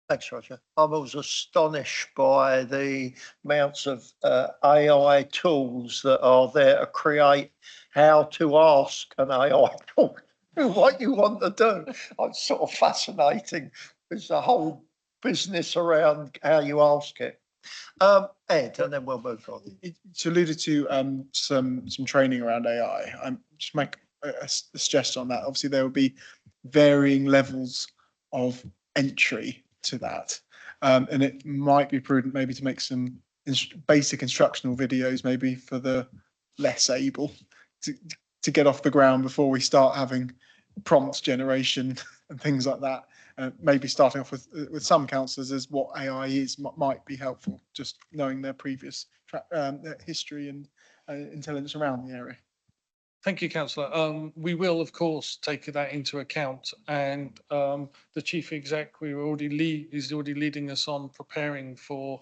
Thanks, Roger. I was astonished by the amounts of AI tools that are there to create how to ask an AI tool what you want to do. It's sort of fascinating. There's a whole business around how you ask it. Ed, and then we'll move on. It's alluded to some training around AI. I'm just make a suggestion on that. Obviously, there will be varying levels of entry to that, and it might be prudent maybe to make some basic instructional videos, maybe for the less able to get off the ground before we start having prompt generation and things like that. Maybe starting off with some councillors as what AI is might be helpful, just knowing their previous history and intelligence around the area. Thank you, Councillor. We will, of course, take that into account, and the Chief Exec is already leading us on preparing for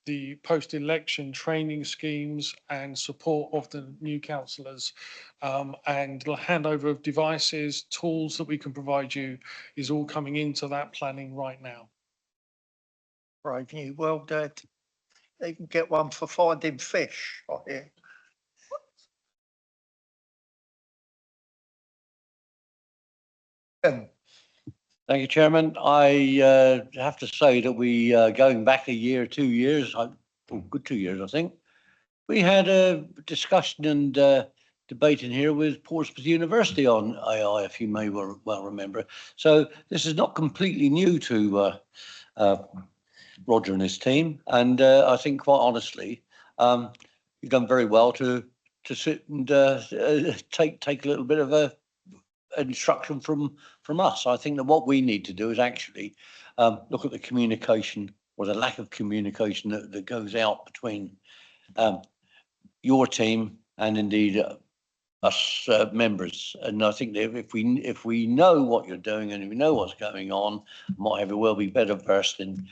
the post-election training schemes and support of the new councillors, and the handover of devices, tools that we can provide you is all coming into that planning right now. Brave new world, Ed. They can get one for finding fish, I hear. Thank you, Chairman. I have to say that we, going back a year, 2 years, good 2 years, I think, we had a discussion and debate in here with Portsmouth University on AI, if you may well remember. So this is not completely new to Roger and his team. And I think, quite honestly, you've done very well to sit and take a little bit of a instruction from us. I think that what we need to do is actually look at the communication or the lack of communication that goes out between your team and indeed us members. And I think that if we know what you're doing and if we know what's going on, might very well be better versed in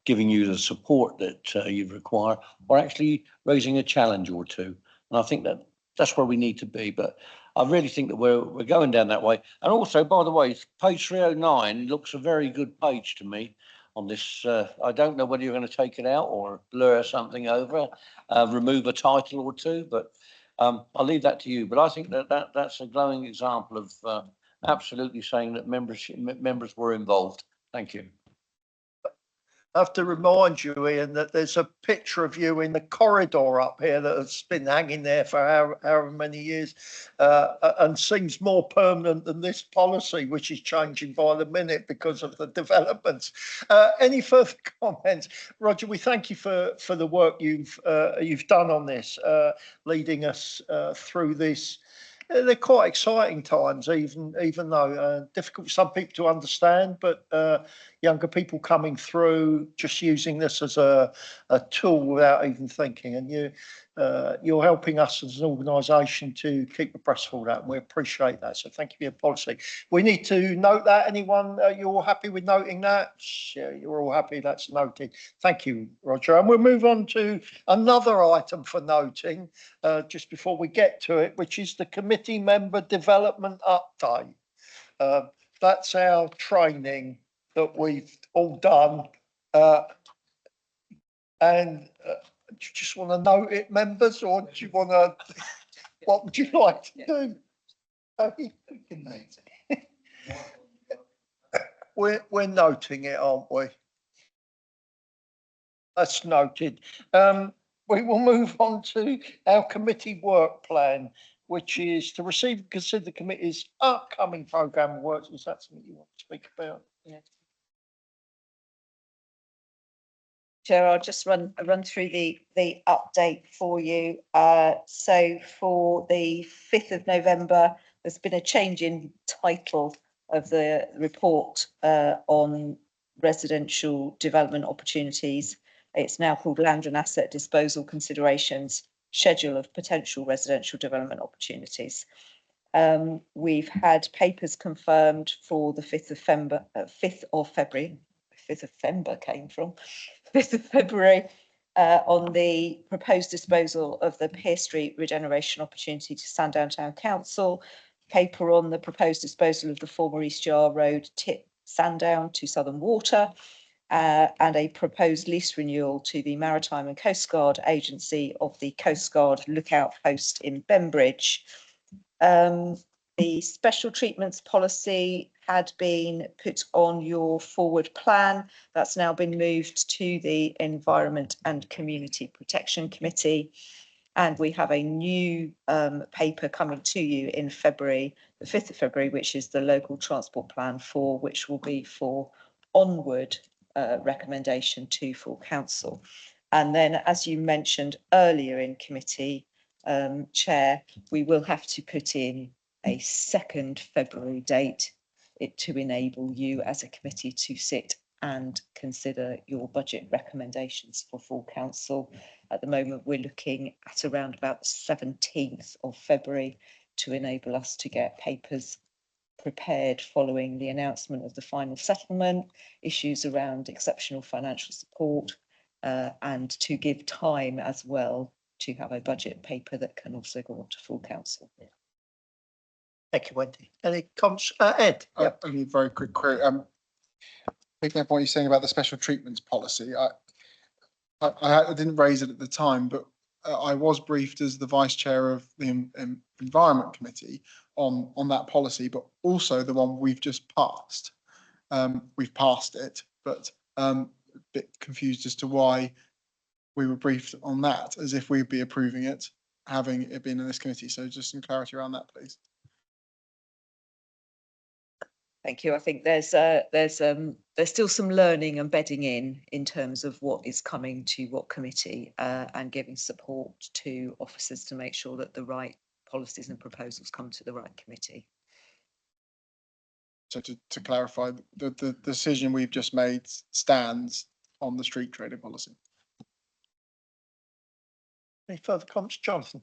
giving you the support that you require, or actually raising a challenge or two. And I think that that's where we need to be. But I really think that we're going down that way. And also, by the way, page 309 looks a very good page to me on this. I don't know whether you're going to take it out or blur something over, remove a title or two, but I'll leave that to you. But I think that's a glowing example of absolutely saying that members were involved. Thank you. I have to remind you, Ian, that there's a picture of you in the corridor up here that has been hanging there for however many years, and seems more permanent than this policy, which is changing by the minute because of the developments. Any further comments? Roger, we thank you for the work you've done on this, leading us through this. They're quite exciting times, even though difficult for some people to understand, but younger people coming through, just using this as a tool without even thinking. And you're helping us as an organisation to keep abreast of all that, and we appreciate that. So thank you for your policy. We need to note that. Anyone, you're all happy with noting that? Yeah, you're all happy. That's noted. Thank you, Roger. And we'll move on to another item for noting just before we get to it, which is the committee member development update. That's our training that we've all done. And do you just want to note it, members, or do you want to, what would you like to do? We're noting it, aren't we? That's noted. We will move on to our committee work plan, which is to receive and consider the committee's upcoming programme of works. Is that something you want to speak about? Yeah. Chair, I'll just run through the update for you. So for the 5th of November, there's been a change in title of the report on residential development opportunities. It's now called Land and Asset Disposal Considerations, Schedule of Potential Residential Development Opportunities. We've had papers confirmed for the 5th of February. 5th of February came from 5th of February on the proposed disposal of the Pear Street regeneration opportunity to Sandown Town Council, paper on the proposed disposal of the former East Yard Road tip Sandown to Southern Water, and a proposed lease renewal to the Maritime and Coast Guard Agency of the Coast Guard Lookout Post in Bembridge. The special treatments policy had been put on your forward plan. That's now been moved to the Environment and Community Protection Committee. And we have a new paper coming to you in February, the 5th of February, which is the local transport plan for, which will be for onward recommendation to full council. And then, as you mentioned earlier in committee, Chair, we will have to put in a 2nd February date to enable you as a committee to sit and consider your budget recommendations for full council. At the moment, we're looking at around about the 17th of February to enable us to get papers prepared following the announcement of the final settlement, issues around exceptional financial support, and to give time as well to have a budget paper that can also go on to full council. Thank you, Wendy. Any comments? Ed? Yep. Only a very quick query. Picking up what you're saying about the special treatments policy, I didn't raise it at the time, but I was briefed as the vice chair of the Environment Committee on that policy, but also the one we've just passed. We've passed it, but a bit confused as to why we were briefed on that, as if we'd be approving it, having it been in this committee. So just some clarity around that, please. Thank you. I think there's still some learning and bedding in terms of what is coming to what committee, and giving support to officers to make sure that the right policies and proposals come to the right committee. So to clarify, the decision we've just made stands on the street trading policy. Any further comments, Jonathan?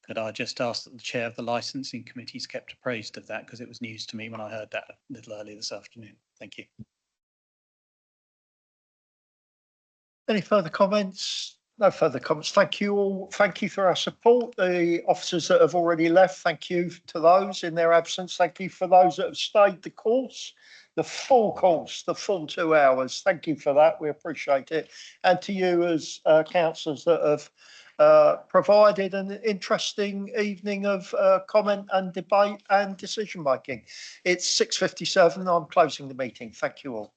Could I just ask that the chair of the licensing committee is kept appraised of that, because it was news to me when I heard that a little earlier this afternoon. Thank you. Any further comments? No further comments. Thank you all. Thank you for our support. The officers that have already left, thank you to those in their absence. Thank you for those that have stayed the course, the full course, the full 2 hours. Thank you for that. We appreciate it. And to you as councillors that have provided an interesting evening of comment and debate and decision making. It's 6:57. I'm closing the meeting. Thank you all.